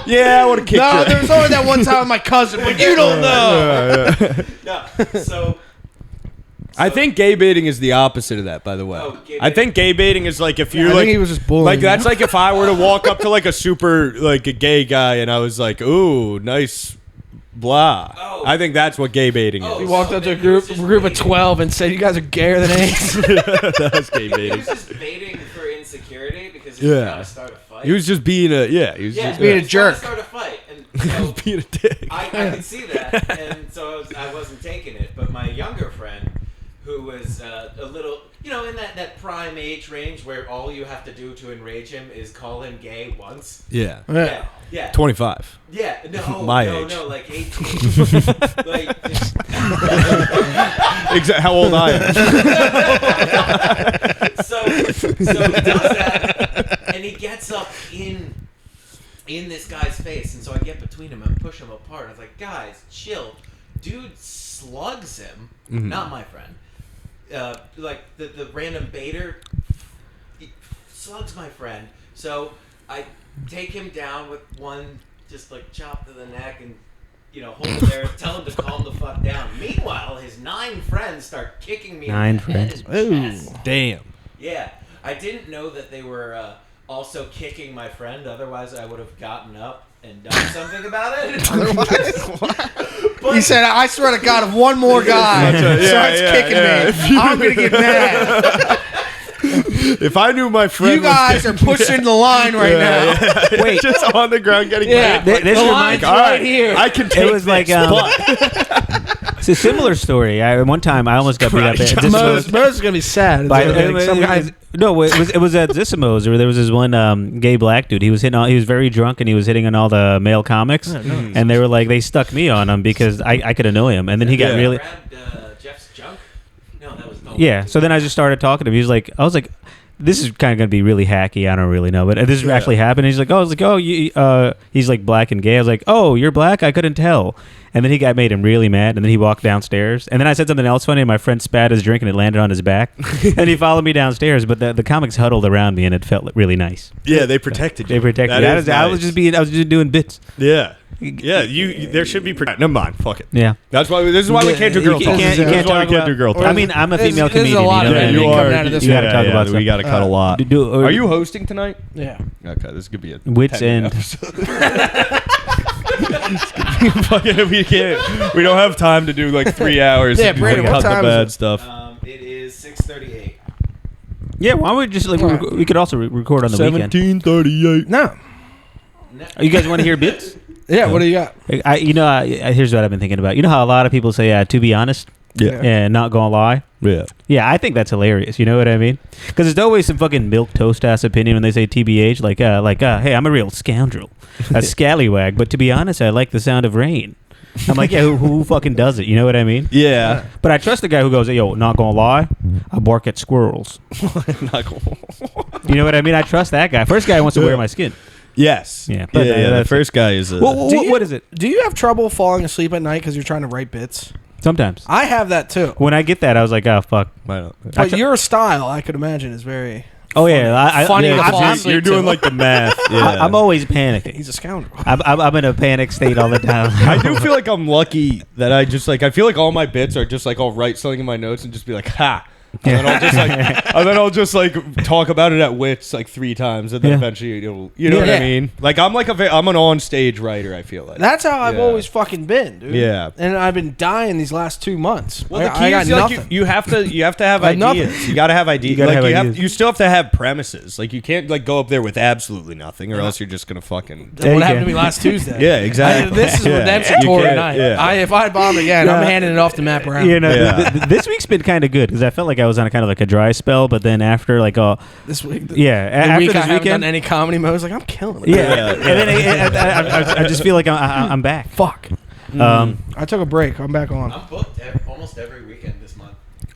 Yeah, I would have kicked No, you. there was only that one time with my cousin, but you don't know. no. So I think gay baiting is the opposite of that, by the way. Oh, gay I think gay baiting is like if you're I like think he was just bullying. like that's like if I were to walk up to like a super like a gay guy and I was like, "Ooh, nice blah." Oh. I think that's what gay baiting Oh. He is. walked up to a He was group just of baiting. 12 and said, "You guys are gayer than AIDS." That's gay he baiting. was just baiting for insecurity because he was Yeah. trying to start a fight. He was just being a he was just being a he was trying to jerk. Start a fight, and he was being a dick. I could see that, and so I wasn't taking it. But my younger friend, who was a little, in that prime age range where all you have to do to enrage him is call him gay once. Yeah. Yeah. 25. Yeah. No. My no, age. No. Like 18. Like. Exactly how old I am. So he does that, and he gets up in this guy's face, and so I get between him and push him apart. I was like, guys, chill. Dude slugs him, not my friend. Like the random baiter he slugs my friend. So I take him down with one just like chop to the neck and hold him there, tell him to calm the fuck down. Meanwhile, his 9 friends start kicking me in the head and chest. Damn. Yeah, I didn't know that they were also kicking my friend. Otherwise, I would have gotten up and done something about it. But He said, "I swear to God, if one more guy starts kicking me, I'm gonna get mad. If I knew my friend You guys are pushing the line right now." Wait, just on the ground getting Yeah, kicked. This the reminds- line's All right here. I can take It was like it's a similar story. One time I almost got beat up at Mo's is gonna be sad. By, It's like some guy. it was at Zissimo's where there was this one gay black dude. He was very drunk and he was hitting on all the male comics, and they were like they stuck me on him because I could annoy him, and then he got really grabbed Jeff's junk. No, that was yeah. So then I just started talking to him. I was like, this is kind of gonna be really hacky. I don't really know, but this is actually happened. He's like, he's like black and gay. I was like, oh, you're black? I couldn't tell. And then he made him really mad, and then he walked downstairs. And then I said something else funny, and my friend spat his drink, and it landed on his back. And he followed me downstairs, but the comics huddled around me, and it felt really nice. Yeah, they protected you. They protected That me. is I was nice. just doing bits. Yeah. Yeah, there should be never mind. Fuck it. Yeah. This is why we can't do girl You talk. can't This is why we talk can't about- do girl talk. I mean, I'm a There's- female there's a comedian. lot you know of what I that mean? coming out of this You gotta one. talk about we stuff. gotta cut a lot. Are Are you hosting tonight? Yeah. Okay, this could be a Wits 10-minute End. episode. Fucking, we can't. We don't have time to do like 3 hours. Yeah, and Brandon, cut what the time is bad it? stuff. It is 6:38. Yeah, why don't we just we could also record on the weekend. 17:38. No. You guys want to hear bits? Yeah. What do you got? Here's what I've been thinking about. You know how a lot of people say, to be honest, Yeah. and not gonna lie. Yeah. Yeah, I think that's hilarious. You know what I mean? Because it's always some fucking milk toast ass opinion when they say TBH, hey, I'm a real scoundrel, a scallywag. But to be honest, I like the sound of rain. I'm like, yeah, who fucking does it? You know what I mean? Yeah. But I trust the guy who goes, yo, not gonna lie, I bark at squirrels. Not cool. You know what I mean? I trust that guy. First guy wants to wear my skin. Yes. Yeah, Yeah. but The that's- first guy is. What is it? Do you have trouble falling asleep at night because you're trying to write bits? Sometimes. I have that too. When I get that, I was like, oh, fuck. But your style, I could imagine, is very Oh, yeah. Funny to I'm- fall I'm- asleep You're doing to. like the math. Yeah. I'm always panicking. He's a scoundrel. I'm in a panic state all the time. I do feel like I'm lucky that I just like I feel like all my bits are just like I'll write something in my notes and just be like ha, and then I'll just like talk about it at wits like 3 times and then Yeah. eventually it'll what I Yeah. mean. Like I'm like I'm an on stage writer. I feel like That's how I've Yeah. always fucking been, dude. Yeah. And I've been dying these last 2 months. Well, the I key got is like nothing. you have to have I have nothing. ideas. You got to have ideas. You gotta Like have you ideas. you still have to have premises. Like you can't like go up there with absolutely nothing, or else you're just gonna fucking. That's what happened to me last Tuesday. Yeah, exactly. This is a Yeah. redemption You tour can't- tonight. yeah. If I bomb again, I'm Yeah. handing it off to Matt Brown. You know, Yeah. this week's been kind of good because I felt like I was on a kind of like a dry spell, but then after like This week, yeah, the after week I this haven't weekend, done any comedy mode, I was like, I'm killing it. yeah, and then I just feel like I'm back. Fuck. I took a break. I'm back on. I'm booked almost every weekend this month.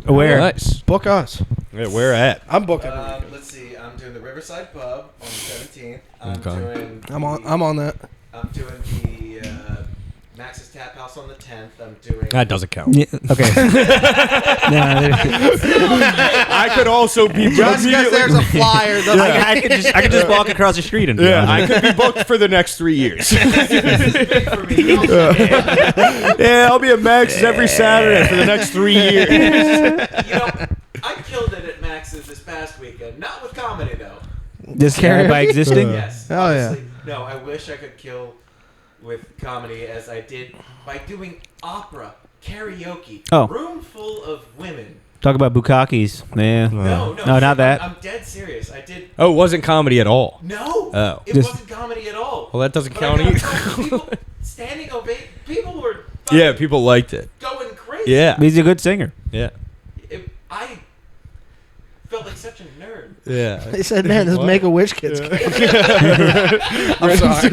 Where? Nice. Book us. Yeah, where at? I'm booked every weekend. Let's see. I'm doing the Riverside Pub on the 17th. Okay. I'm on that. I'm doing the Max's Tap House on the 10th. I'm doing. That doesn't count. Yeah, okay. I could also be Just because there's a flyer. I could just walk across the street and be on I it. could be booked for the next 3 years. This is big for me. Don't say Yeah, I'll be at Max's every Saturday for the next 3 years. I killed it at Max's this past weekend. Not with comedy though. Just by existing? Yes. Hell yeah. Honestly, no, I wish I could kill with comedy as I did by doing opera karaoke. Oh. Room full of women. Talk about bukkakis. Yeah. No, not that. I'm dead serious. I did. Oh, it wasn't comedy at all. No. Oh. It Just- wasn't comedy at all. Well, that doesn't But count I got either. people standing ovation. People were Yeah, people liked it. going crazy. Yeah. He's a good singer. Yeah. I felt like such a nerd. Yeah. They said, man, this What? Make-A-Wish kid's Yeah. I'm sorry.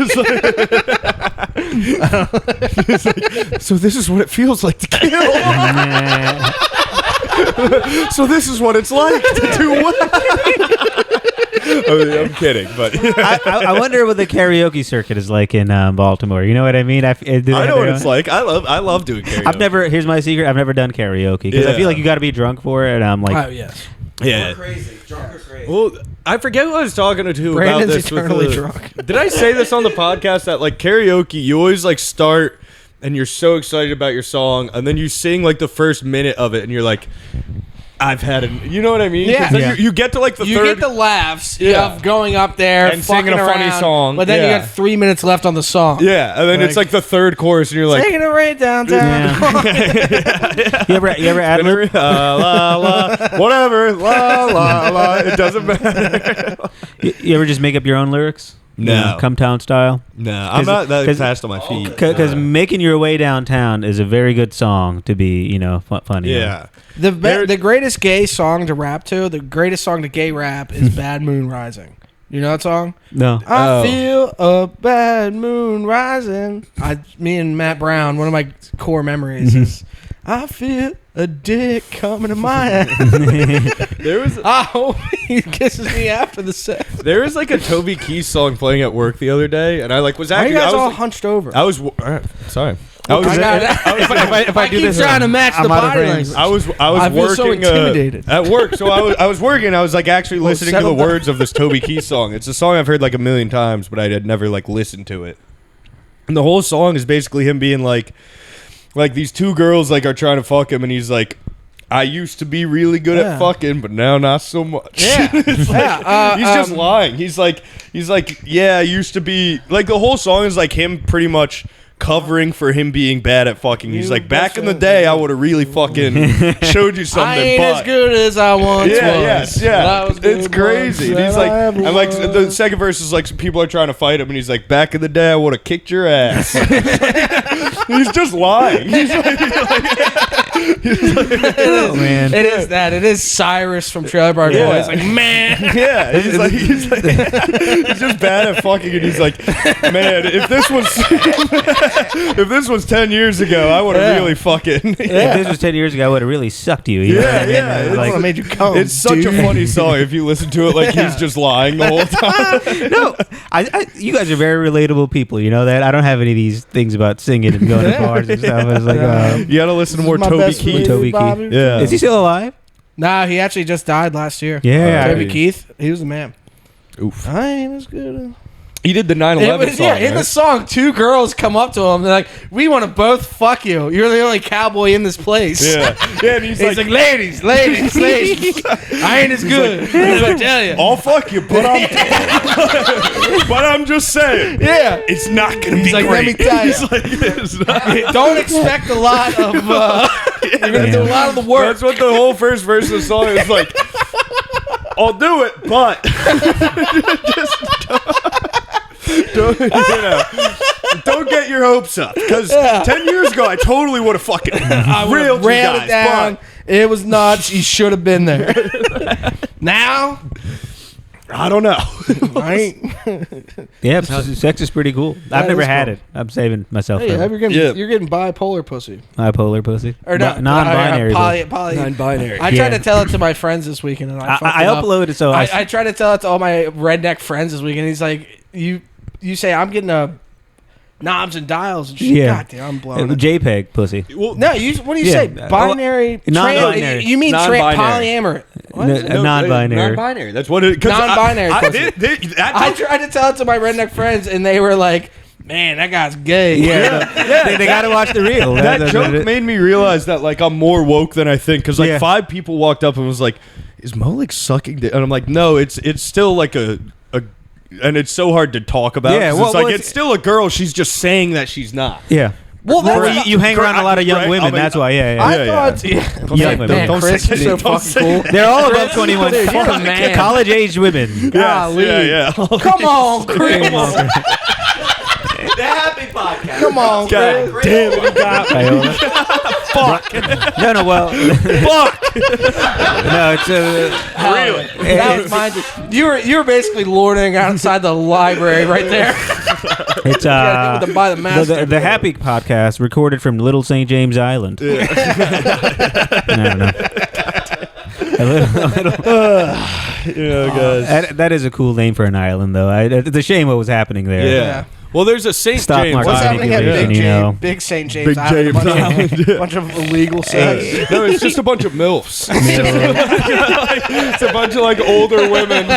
So this is what it feels like to kill. So this is what it's like to do what? I'm kidding, but I wonder what the karaoke circuit is like in Baltimore. You know what I mean? I know what it's like. I love doing karaoke. Here's my secret. I've never done karaoke because I Yeah. feel like you got to be drunk for it. And I'm like, Oh, yes. Yeah. We're crazy. Drunk or crazy. Well, I forget who I was talking to about Brandon's this. eternally drunk. Did I say this on the podcast that like karaoke, you always like start and you're so excited about your song, and then you sing like the first minute of it, and you're like, I've had it. You know what I mean? 'Cause Yeah. then Yeah. You get to like the You third. get the laughs Yeah. of going up there And singing fucking a funny around, song. but then Yeah. you got 3 minutes left on the song. yeah, and then it's like the third chorus, and you're like, Taking it right downtown. you ever ad lib? la la, whatever, la la la. It doesn't matter. You ever just make up your own lyrics? No. You know, come town style. No, I'm not that 'cause- fast on my feet. Because making your way downtown is a very good song to be, funny. Yeah. The greatest gay song to rap to, the greatest song to gay rap is Bad Moon Rising. You know that song? No. I Oh. feel a bad moon rising. Me and Matt Brown, one of my core memories is I feel a dick coming to my ass. There was I hope he kisses me after the sex. there was like a Toby Keith song playing at work the other day, and I like was Why are actually you guys I was all like, hunched over? I was sorry. I was I got it. if I do keep this, trying to match I'm the out of body frames. language. I was I feel so working intimidated. at work, so I was working. I was like actually listening to the settle down. words of this Toby Keith song. It's a song I've heard like a million times, but I had never like listened to it. And the whole song is basically him being like these two girls like are trying to fuck him, and he's like, I used to be really good Yeah. at fucking, but now not so much. Yeah. It's like, Yeah, he's just lying. He's like, yeah, I used to be like the whole song is like him pretty much covering for him being bad at fucking. He's You like, back in the betcha. day, I would have really fucking showed you something. I ain't but as good as I once was. Yes, but yeah. I was good It's crazy. once And he's that like, I ever and like was. the second verse is like some people are trying to fight him, and he's like, back in the day, I would have kicked your ass. He's just lying. He's Oh, man. It is that. It is Cyrus from Trailer Park Yeah. Boys. Like, man. Yeah, he's just bad at fucking, and he's like, man, if this was 10 years ago, I would have Yeah. really fucking. If this was 10 years ago, I would have really sucked you. You know what I mean? Yeah. It's It's I like, would have made you come. It's such a funny song if you listen to it like he's just lying the whole time. no, you guys are very relatable people. You know that? I don't have any of these things about singing and going to bars and stuff. It's like, You gotta listen to more My Toby best Keith. friend, Toby Keith. Bobby. Yeah. is he still alive? Nah, he actually just died last year. Yeah. Toby yeah. Keith, he was the man. Oof. I ain't as good as... He did the It 9/11 was, song. yeah, in the right? song, two girls come up to him. They're like, we want to both fuck you. You're the only cowboy in this place. Yeah, and he's He's like, ladies, ladies, ladies. I ain't as good. He's like, tell you. I'll fuck you, but I'm just saying, Yeah. it's not gonna He's be like, great. let me tell you. He's like, it's not- Don't expect a lot of. You're gonna do a lot of the work. That's what the whole first verse of the song is like. I'll do it, but don't get your hopes up. Because 10 years ago, I totally would have fucking reeled you Railed guys. it down. It was nuts. You should have been there. Now, But I don't know. I ain't. Yeah, sex is pretty cool. I've never is had cool. it. I'm saving myself Hey, for you're getting bipolar pussy. bipolar pussy. Or no, Non-binary. poly. Non-binary. I tried Yeah. to tell it to my friends this weekend, and I uploaded so I tried to tell it to all my redneck friends this weekend. He's like, you say I'm getting a knobs and dials and shit. Yeah. God damn, I'm blowing it. JPEG pussy. Well, No, what do you Yeah. say? Binary? Non-binary. You mean Non-binary. polyamory? What? Non-binary. Non-binary. That's what it. Non-binary I pussy. I tried to tell it to my redneck friends, and they were like, "Man, that guy's gay." Yeah, they got to watch the reel. That joke made me realize that like I'm more woke than I think because like 5 people walked up and was like, "Is Mo like sucking dick?" And I'm like, "No, it's still like a." And it's so hard to talk about. Yeah, 'cause well, it's like well, it's still a girl. She's just saying that she's not. Yeah. Well, Or you hang around a lot of young women. That's why. Yeah. I Yeah, thought, Young women. man, Don't Chris, say you're so it, don't fucking cool. They're all above 21. Dude, you're a man. College-aged women. Golly. Yeah. Come on, Chris. The Happy Podcast. Come on, God Chris. damn it, you got me. Fuck. No, well. Fuck. No, it's Really? That was mine. You were basically lording outside the library right there. It's Yeah, by the master. the Happy Podcast recorded from Little St. James Island. No. guys. That is a cool name for an island, though. It's a shame what was happening there. Yeah. Well, there's a St. Stock James market What's happening at manipulation, Big you know. Big St. James Big Island? James A Island, yeah. bunch of illegal sex. No, it's just a bunch of MILFs. It's a bunch of like older women. Ew.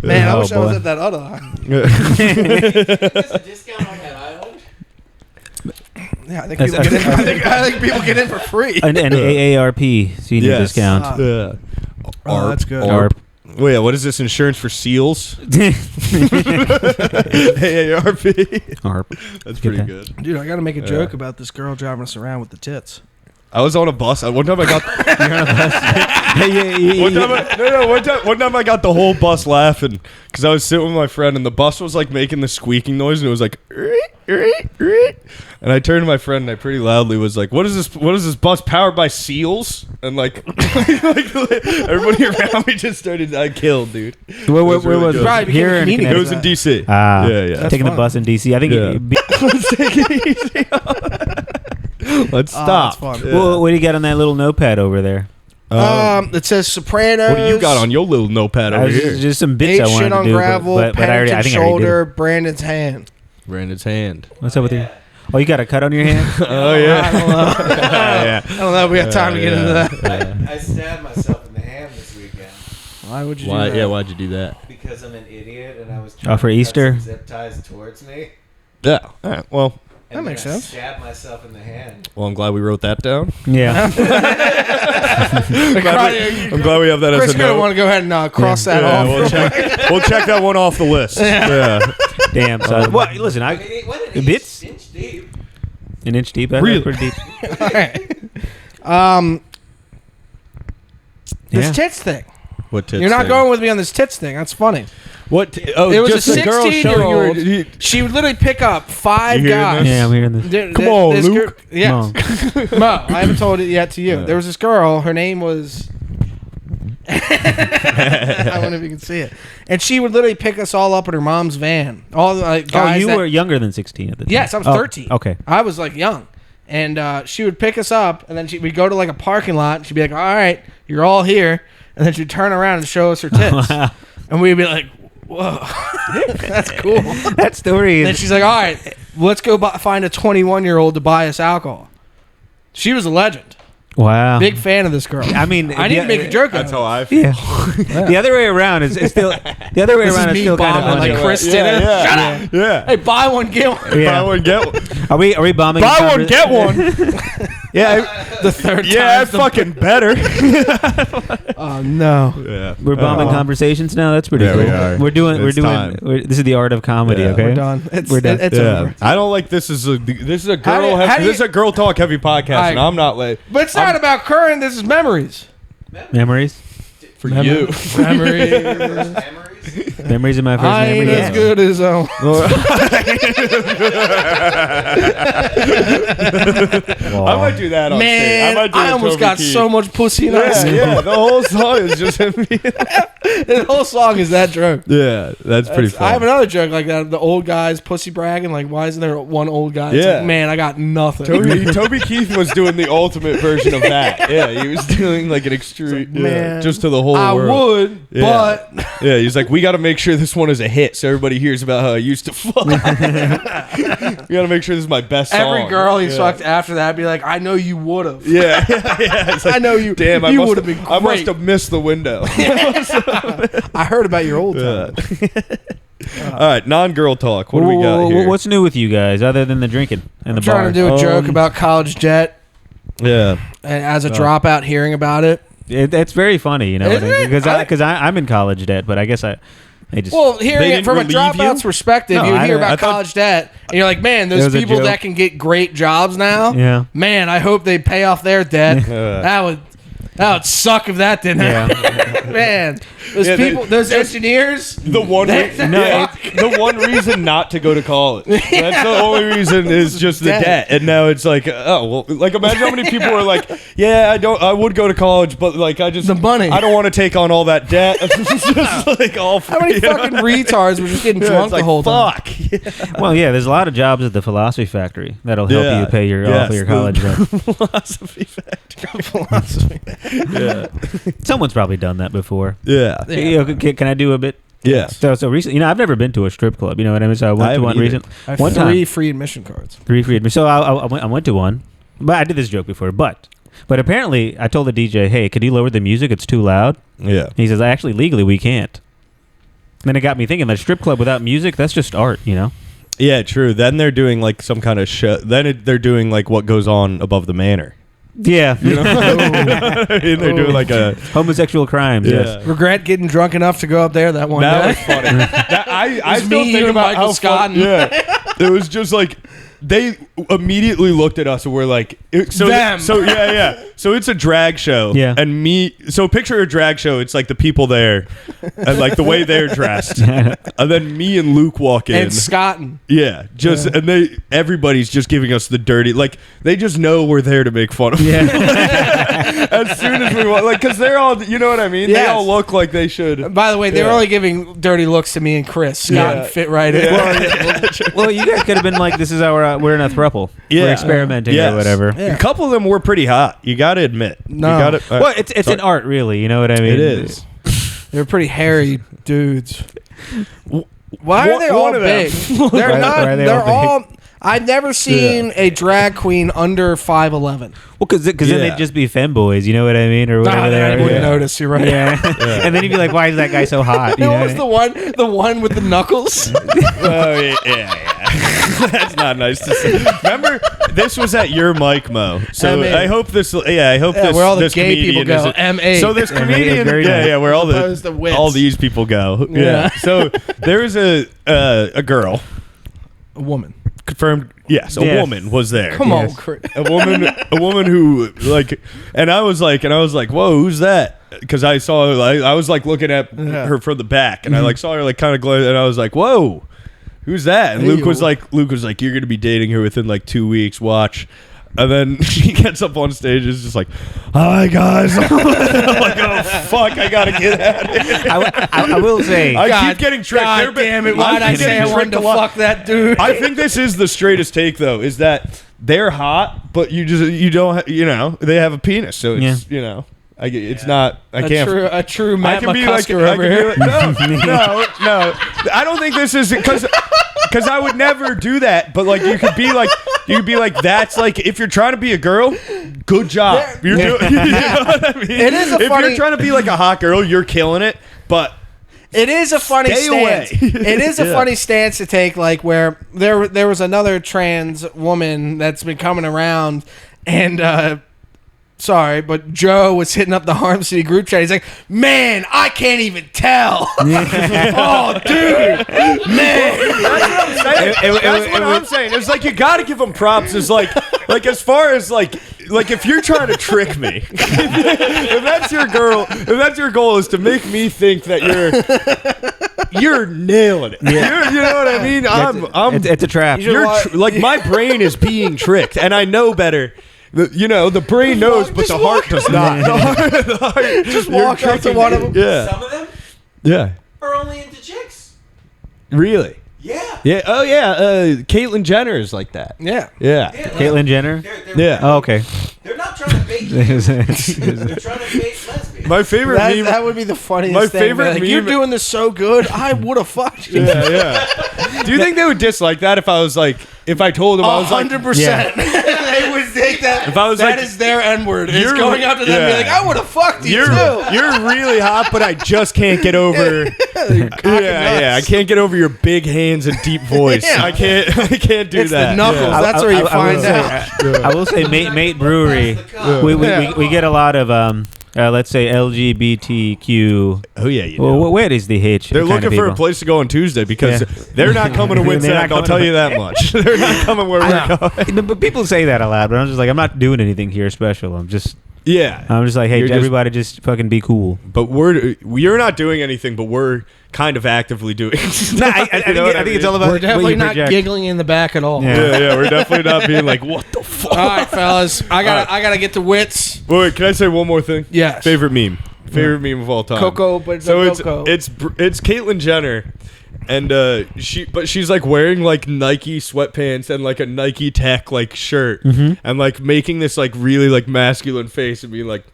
Man, I Oh, wish I was boy. at that other island. There's a discount on that island. Yeah, I think people get in. I think people get in for free. An AARP senior Yes. discount. Yeah. Oh, that's good. ARP. Wait, what is this? Insurance for seals? AARP. ARP. That's Get pretty that. good. Dude, I got to make a joke about this girl driving us around with the tits. I was on a bus. One time I got. One time I got the whole bus laughing because I was sitting with my friend and the bus was like making the squeaking noise and it was like, and I turned to my friend and I pretty loudly was like, "What is this? What is this bus powered by seals?" And like everybody around me just started. I killed, dude. Where was really was good. it? Probably became Here a in comedian. It was Connecticut. in DC. Ah, Yeah. taking fun. the bus in DC. I think. Yeah. Let's take it easy. Let's stop. that's fun. Yeah. Well, what do you got on that little notepad over there? It says Sopranos. What do you got on your little notepad over here? Just some bits Ate I wanted shit to on do, gravel, but I already. I Pennington think I already did shoulder, it. Brandon's hand. Brandon's hand. What's up with you? Oh, you got a cut on your hand? Oh yeah. I don't know. Yeah. I don't know if we got time to get into that. I stabbed myself in the hand this weekend Why would you Why? do that? Yeah. Why'd you do that? because I'm an idiot and I was trying Oh, for to cut Easter? some zip ties towards me. Yeah. All right. Well, And That makes then sense. I stabbed myself in the hand. I'm glad we wrote that down. Yeah. I'm glad we have that Chris, as a you're going to note. want to go ahead and cross that Yeah, off. we'll check that one off the list. Yeah. Damn. Son. Well, listen, I mean, it went an Bits? inch deep. an inch deep. That's Really? pretty deep. All right. This Yeah. tits thing. What tits? You're not thing? going with me on this tits thing. That's funny. What? Oh, It was just a girl showing 16-year-old. She would literally pick up 5 You hearing guys. this? Yeah, I'm hearing this. There- Come there- on, this Luke. Yes. Come Mo, I haven't told it yet to you. Yeah. There was this girl. Her name was. I wonder if you can see it. And she would literally pick us all up in her mom's van. All the Oh, guys. you that- were younger than 16 at the time. Yes, I was Oh, 13. Okay. I was like young. And she would pick us up, and then we'd go to like a parking lot, and she'd be like, "All right, you're all here," and then she'd turn around and show us her tits, Wow. and we'd be like, "Whoa, that's cool." That story And then is. she's like, "All right, let's go find a 21-year-old to buy us alcohol." She was a legend. Wow. Big fan of this girl. I mean, I need to make a joke out That's of how it. I feel. Yeah. The other way around is still. The other way This is around is me still kind of bombing funny. like Chris did Yeah, it. yeah. Shut up. Yeah. Hey, buy one, get one. Buy Yeah. one, get one. Are we bombing? Buy the one, get one. Yeah. The third time. Yeah, it's fucking better. Oh no. Yeah. We're bombing conversations now. That's pretty Yeah, cool. we are. We're doing. It's time. This is the art of comedy. Yeah. Okay. We're done. We're done. It's Yeah. over. I don't like this. Is a How do you- this is a girl talk heavy podcast, and I'm not late But it's not about current. This is memories. Memories. for you. Memories. Memories? Memories of my first I ain't memory. as good as I might do that on stage. Man, might do I a almost Toby got Keith. so much pussy in high Yeah, school. yeah. The whole song is just him. The whole song is that joke. Yeah, that's pretty I have fun. another joke like that. The old guys pussy bragging. Like, why isn't there one old guy? It's Yeah. like, man, I got nothing. Toby Keith was doing the ultimate version of that. Yeah, he was doing like an extreme, man, just to the whole I world. would, Yeah. but Yeah, he's like, we got to make sure this one is a hit so everybody hears about how I used to fuck. We got to make sure this is my best song. Every girl he fucked after that be like, I know you would have. Yeah. It's like, I know you. Damn, you would have been great. I must have missed the window. I heard about your old time. All right, non-girl talk. What do we got here? What's new with you guys other than the drinking and the Trying bar? to do a joke about college debt. Yeah. And as a dropout, hearing about it. It's very funny, you know, Isn't it? because I'm in college debt, but I guess they just Hearing it from a relieve dropout's you? perspective, No, you I hear don't- I about thought- college debt, and you're like, man, It those was a people joke. that can get great jobs now. Yeah. Man, I hope they pay off their debt. That would suck if that didn't happen. Man, those people, those engineers. The one, the one reason not to go to college. That's the only reason is just the debt. And now it's like, oh well, like imagine how many people are like, yeah, I would go to college, but like I just The money. I don't want to take on all that debt. It's just like all. How many fucking retards were just getting drunk the whole time? Fuck. Well, yeah, there's a lot of jobs at the philosophy factory that'll help you pay your off of your college debt. Philosophy factory. Yeah. Someone's probably done that before. Yeah. You know, can I do a bit? Yes. So recently, you know, I've never been to a strip club. You know what I mean? So I went to one recently. I have One 3 time. free admission cards. 3 free admissions. So I went to one, but I did this joke before. But apparently, I told the DJ, "Hey, could you lower the music? It's too loud." Yeah. He says, "Actually, legally, we can't." Then it got me thinking, that strip club without music, that's just art, you know? Yeah, true. Then they're doing like some kind of show. They're doing like what goes on above the manor. Yeah. You know? I mean, they're doing like a Homosexual crimes, yes. Regret getting drunk enough to go up there that one That day. was funny. I was still me, think you, about Michael how Scott, fun. Yeah, it was just like they immediately looked at us and were like, Them. So yeah. So it's a drag show. Yeah. And me. So picture a drag show. It's like the people there, and like the way they're dressed, and then me and Luke walk in. And Scotton. Yeah, everybody's just giving us the dirty, like they just know we're there to make fun of them. As soon as we want, like, because they're all, you know what I mean? Yes. They all look like they should. By the way, they were only giving dirty looks to me and Chris. Scotton fit right in. Well, you guys could have been like, this is our, we're in a throuple. Yeah. We're experimenting Yes. or whatever. Yeah. A couple of them were pretty hot. You got to admit. No. You gotta, Well, it's an art, really. You know what I mean? It is. They're pretty hairy dudes. Why are they all One of them. big? They're Why not. are they They're all all. I've never seen a drag queen under 5'11". Well, because then Yeah. they'd just be femboys, you know what I mean? Or whatever they I are. wouldn't Yeah. notice. You're right. Yeah. And then you'd be like, why is that guy so hot? You know What was the one with the knuckles? Oh, yeah. That's not nice to say. Remember, this was at your mic, Mo. So M8. I hope this. Yeah, I hope this. where all the this gay people comedian go. isn't- M8. So this M8 is comedian, very nice. yeah, where all Opposed to wits. all these people go. Yeah. Yeah. So there was a girl A woman. confirmed. Yes, a Yeah. woman was there. Come on, Yes. Chris. A woman who like, and I was like, whoa, who's that? Because I saw, like, I was like looking at her from the back, and I like saw her like kind of glare, and I was like, whoa, who's that? And Luke was like, you're gonna be dating her within like 2 weeks. Watch. And then she gets up on stage and is just like, hi, guys. I'm like, oh, fuck, I got to get out of here. I will say. I keep getting tricked. God damn it. Why'd I keep say I getting wanted tricked to a lot. fuck that dude? I think this is the straightest take, though, is that they're hot, but you don't, they have a penis. So it's, it's not, I can't. A true Matt I can be like, McCusker over here. no. I don't think this is because I would never do that. But like, you could be like, that's like, if you're trying to be a girl, good job. You're doing, you know what I mean? It is a if funny- you're trying to be like a hot girl, you're killing it. But It is a funny Stay stance. away. It is a Yeah. funny stance to take, like where there was another trans woman that's been coming around, and sorry, but Joe was hitting up the Harlem City group chat. He's like, "Man, I can't even tell." Oh, dude, man. That's what I'm saying. It's like, you got to give them props. It's like as far as like if you're trying to trick me, if that's your goal is to make me think that you're nailing it. Yeah. You know what I mean? It's a trap. Like, my brain is being tricked, and I know better. The brain knows, but the heart does not. The heart, Just walk up to one of them. Yeah. Some of them Yeah. are only into chicks. Really? Yeah. Yeah. Oh, yeah. Caitlyn Jenner is like that. Yeah. Yeah. Yeah, like, Caitlyn Jenner? Yeah. Oh, okay. They're not trying to bait you. They're trying to bait lesbians. My favorite meme. That would be the funniest My thing. favorite Like, meme. you're doing this so good. I would have fucked you. Yeah. Do you think they would dislike that if I was like, if I told them I was like, 100%. They would think that. If I was that like, is their N-word. It's you're- going up to them and be yeah. like, I would have fucked you you're too. really hot, but I just can't get over. Yeah, I can't get over your big hands and deep voice. Yeah. I can't do It's that. the knuckles. Yeah. That's where you find will out. say, I will say, Mate Brewery. We get a lot of let's say LGBTQ. Oh yeah, you do. Well, where is the H? They're kind of looking for a people? place to go on Tuesday because Yeah. they're not coming to win They're not I'll coming tell to- you that much. They're not coming where we're going. But people say that a lot, but I'm just like, I'm not doing anything here special. I'm just Yeah, like, hey, You're just- everybody just fucking be cool. but we're not doing anything, but we're kind of actively doing. I think it's all about We're what definitely you not project. giggling in the back at all. Yeah. Yeah, we're definitely not being like, what the fuck. All right, fellas. I gotta get to wits. Wait, can I say one more thing? Yes. Favorite meme meme of all time. Coco, but So no it's Coco. it's Caitlyn Jenner, and she's like wearing like Nike sweatpants and like a Nike Tech like shirt, and like making this like really like masculine face and being like,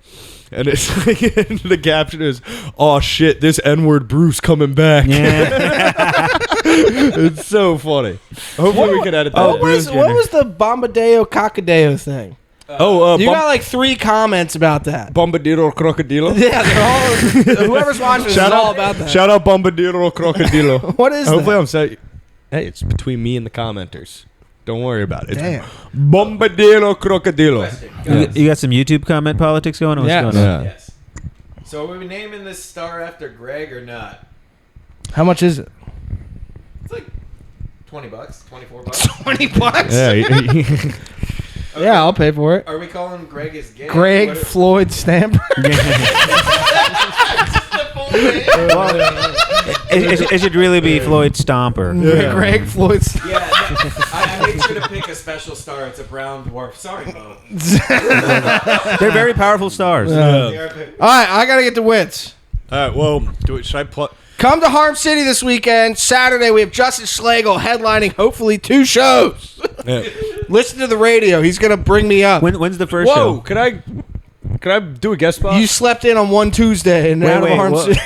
and it's like and the caption is, "Oh shit, this N-word Bruce coming back." Yeah. It's so funny. Hopefully we can edit that. what was the Bombadeo Cockadeo thing? You got like 3 comments about that. Bombadillo Crocodilo. Yeah, they're all. Whoever's watching this is all about that. Shout out Bombadillo Crocodilo. What is Hopefully that? I'm saying. Hey, it's between me and the commenters. Don't worry about it. Damn. Bombadillo Crocodilo. You got some YouTube comment politics going on? What's Yes. going on? Yeah. Yes. So are we naming this star after Greg or not? How much is it? It's like $20, $24. 20 bucks. Yeah. Yeah, I'll pay for it. Are we calling Greg as gay? Greg What- Floyd Stamper. It should really be Floyd Stomper. Greg Floyd. Yeah, I made sure to pick a special star. It's a brown dwarf. Sorry, Mo. They're very powerful stars. All right, I gotta get to wits. All right. Well, should I plug? Come to Harm City this weekend. Saturday, we have Justin Schlegel headlining hopefully 2 shows. Yeah. Listen to the radio. He's going to bring me up. When's the first Whoa! show? Can I do a guest spot? You slept in on one Tuesday and out of Harm what- City.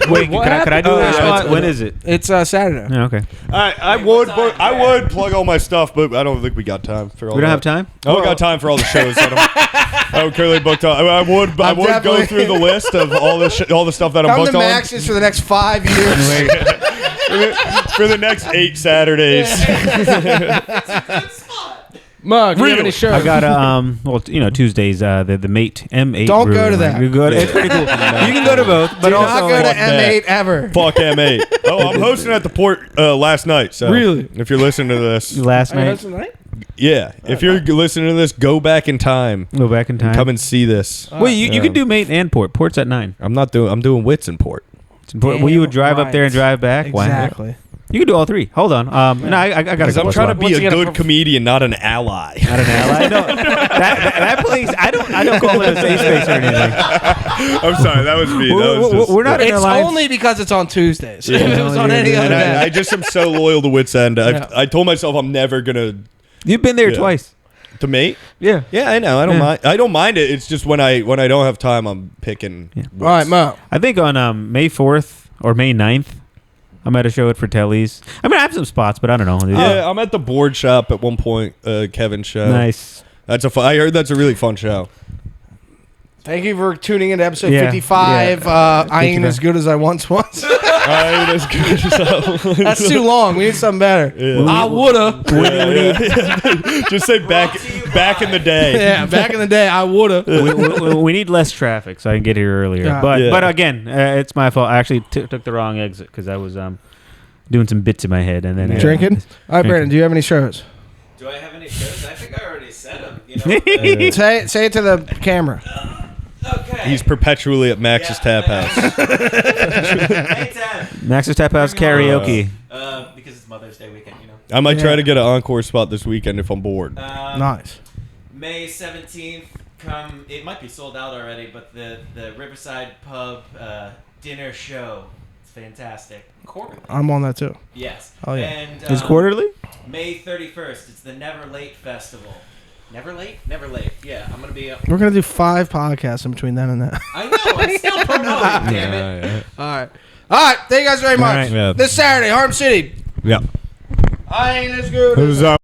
Wait, what can I do happened? that Oh, spot? yeah, When is it? It's Saturday. Yeah, okay. I would plug all my stuff, but I don't think we got time for all. We don't that. have time? I don't got time for all the shows. I'm currently booked on. I would go definitely- through the list of all the stuff that I'm Come booked to on Max's for the next 5 years. for the next 8 Saturdays. Mug, do you have any shows? I got Tuesdays the Mate M8. Don't go Brewery. to that. You go to, it's pretty cool. You can go to both, but Do also not go to fuck that. M8 ever. Fuck M8. Oh, I'm hosting at the port last night. So Really? if you're listening to this, last Hey, night. that's tonight? yeah, if you're listening to this, go back in time. Go back in time. Come and see this. Wait, you can do Mate and Port. Port's at 9. I'm doing wits in port. It's important. Well, you would drive up there and drive back. Why? Exactly. You can do all 3. Hold on. No, I got to Because I'm trying to be What's a he gonna good comedian, not an ally. Not an ally. No, that place. I don't call it a safe space or anything. I'm sorry, that was me. That was just, We're not in It's alliance. only because it's on Tuesdays. Yeah. If it was on any other And day. I just am so loyal to Wits End. Yeah. I told myself I'm never gonna You've been there Yeah. twice. to mate. Yeah. Yeah, I know. I don't Yeah. mind. I don't mind it. It's just when I don't have time, I'm picking. Yeah. Wits. All right, Mo. I think on May 4th or May 9th, I'm at a show at Fratelli's. I mean, I have some spots, but I don't know. Yeah, I'm at the board shop at one point. Kevin's show. Nice. That's I heard that's a really fun show. Thank you for tuning in to episode Yeah. 55. I ain't as good as I once was. That's good. That's too long. We need something better. Yeah. I woulda. Just say back in the day. Yeah, back in the day, I woulda. we need less traffic so I can get here earlier. Yeah. But Yeah. but again, it's my fault. I actually took the wrong exit because I was doing some bits in my head and then Drinking? All right, Brandon, do you have any shows? Do I have any shows? I think I already said them. You know, Say it to the camera. okay. He's perpetually at Max's Tap House. Anytime. Max's Tap House karaoke. Because it's Mother's Day weekend, you know. I might try Yeah. to get an encore spot this weekend if I'm bored. Nice. May 17th, come. It might be sold out already, but the Riverside Pub dinner show. It's fantastic. Quarterly. I'm on that too. Yes. Oh, yeah. And, Is quarterly? May 31st. It's the Never Late Festival. Never late, never late. Yeah, I'm gonna be. We're gonna do 5 podcasts in between then and that. I know. I'm still promoting. Damn it. Yeah. All right. Thank you guys very much. right. Yeah. This Saturday, Harm City. Yeah. I ain't as good. Who's up?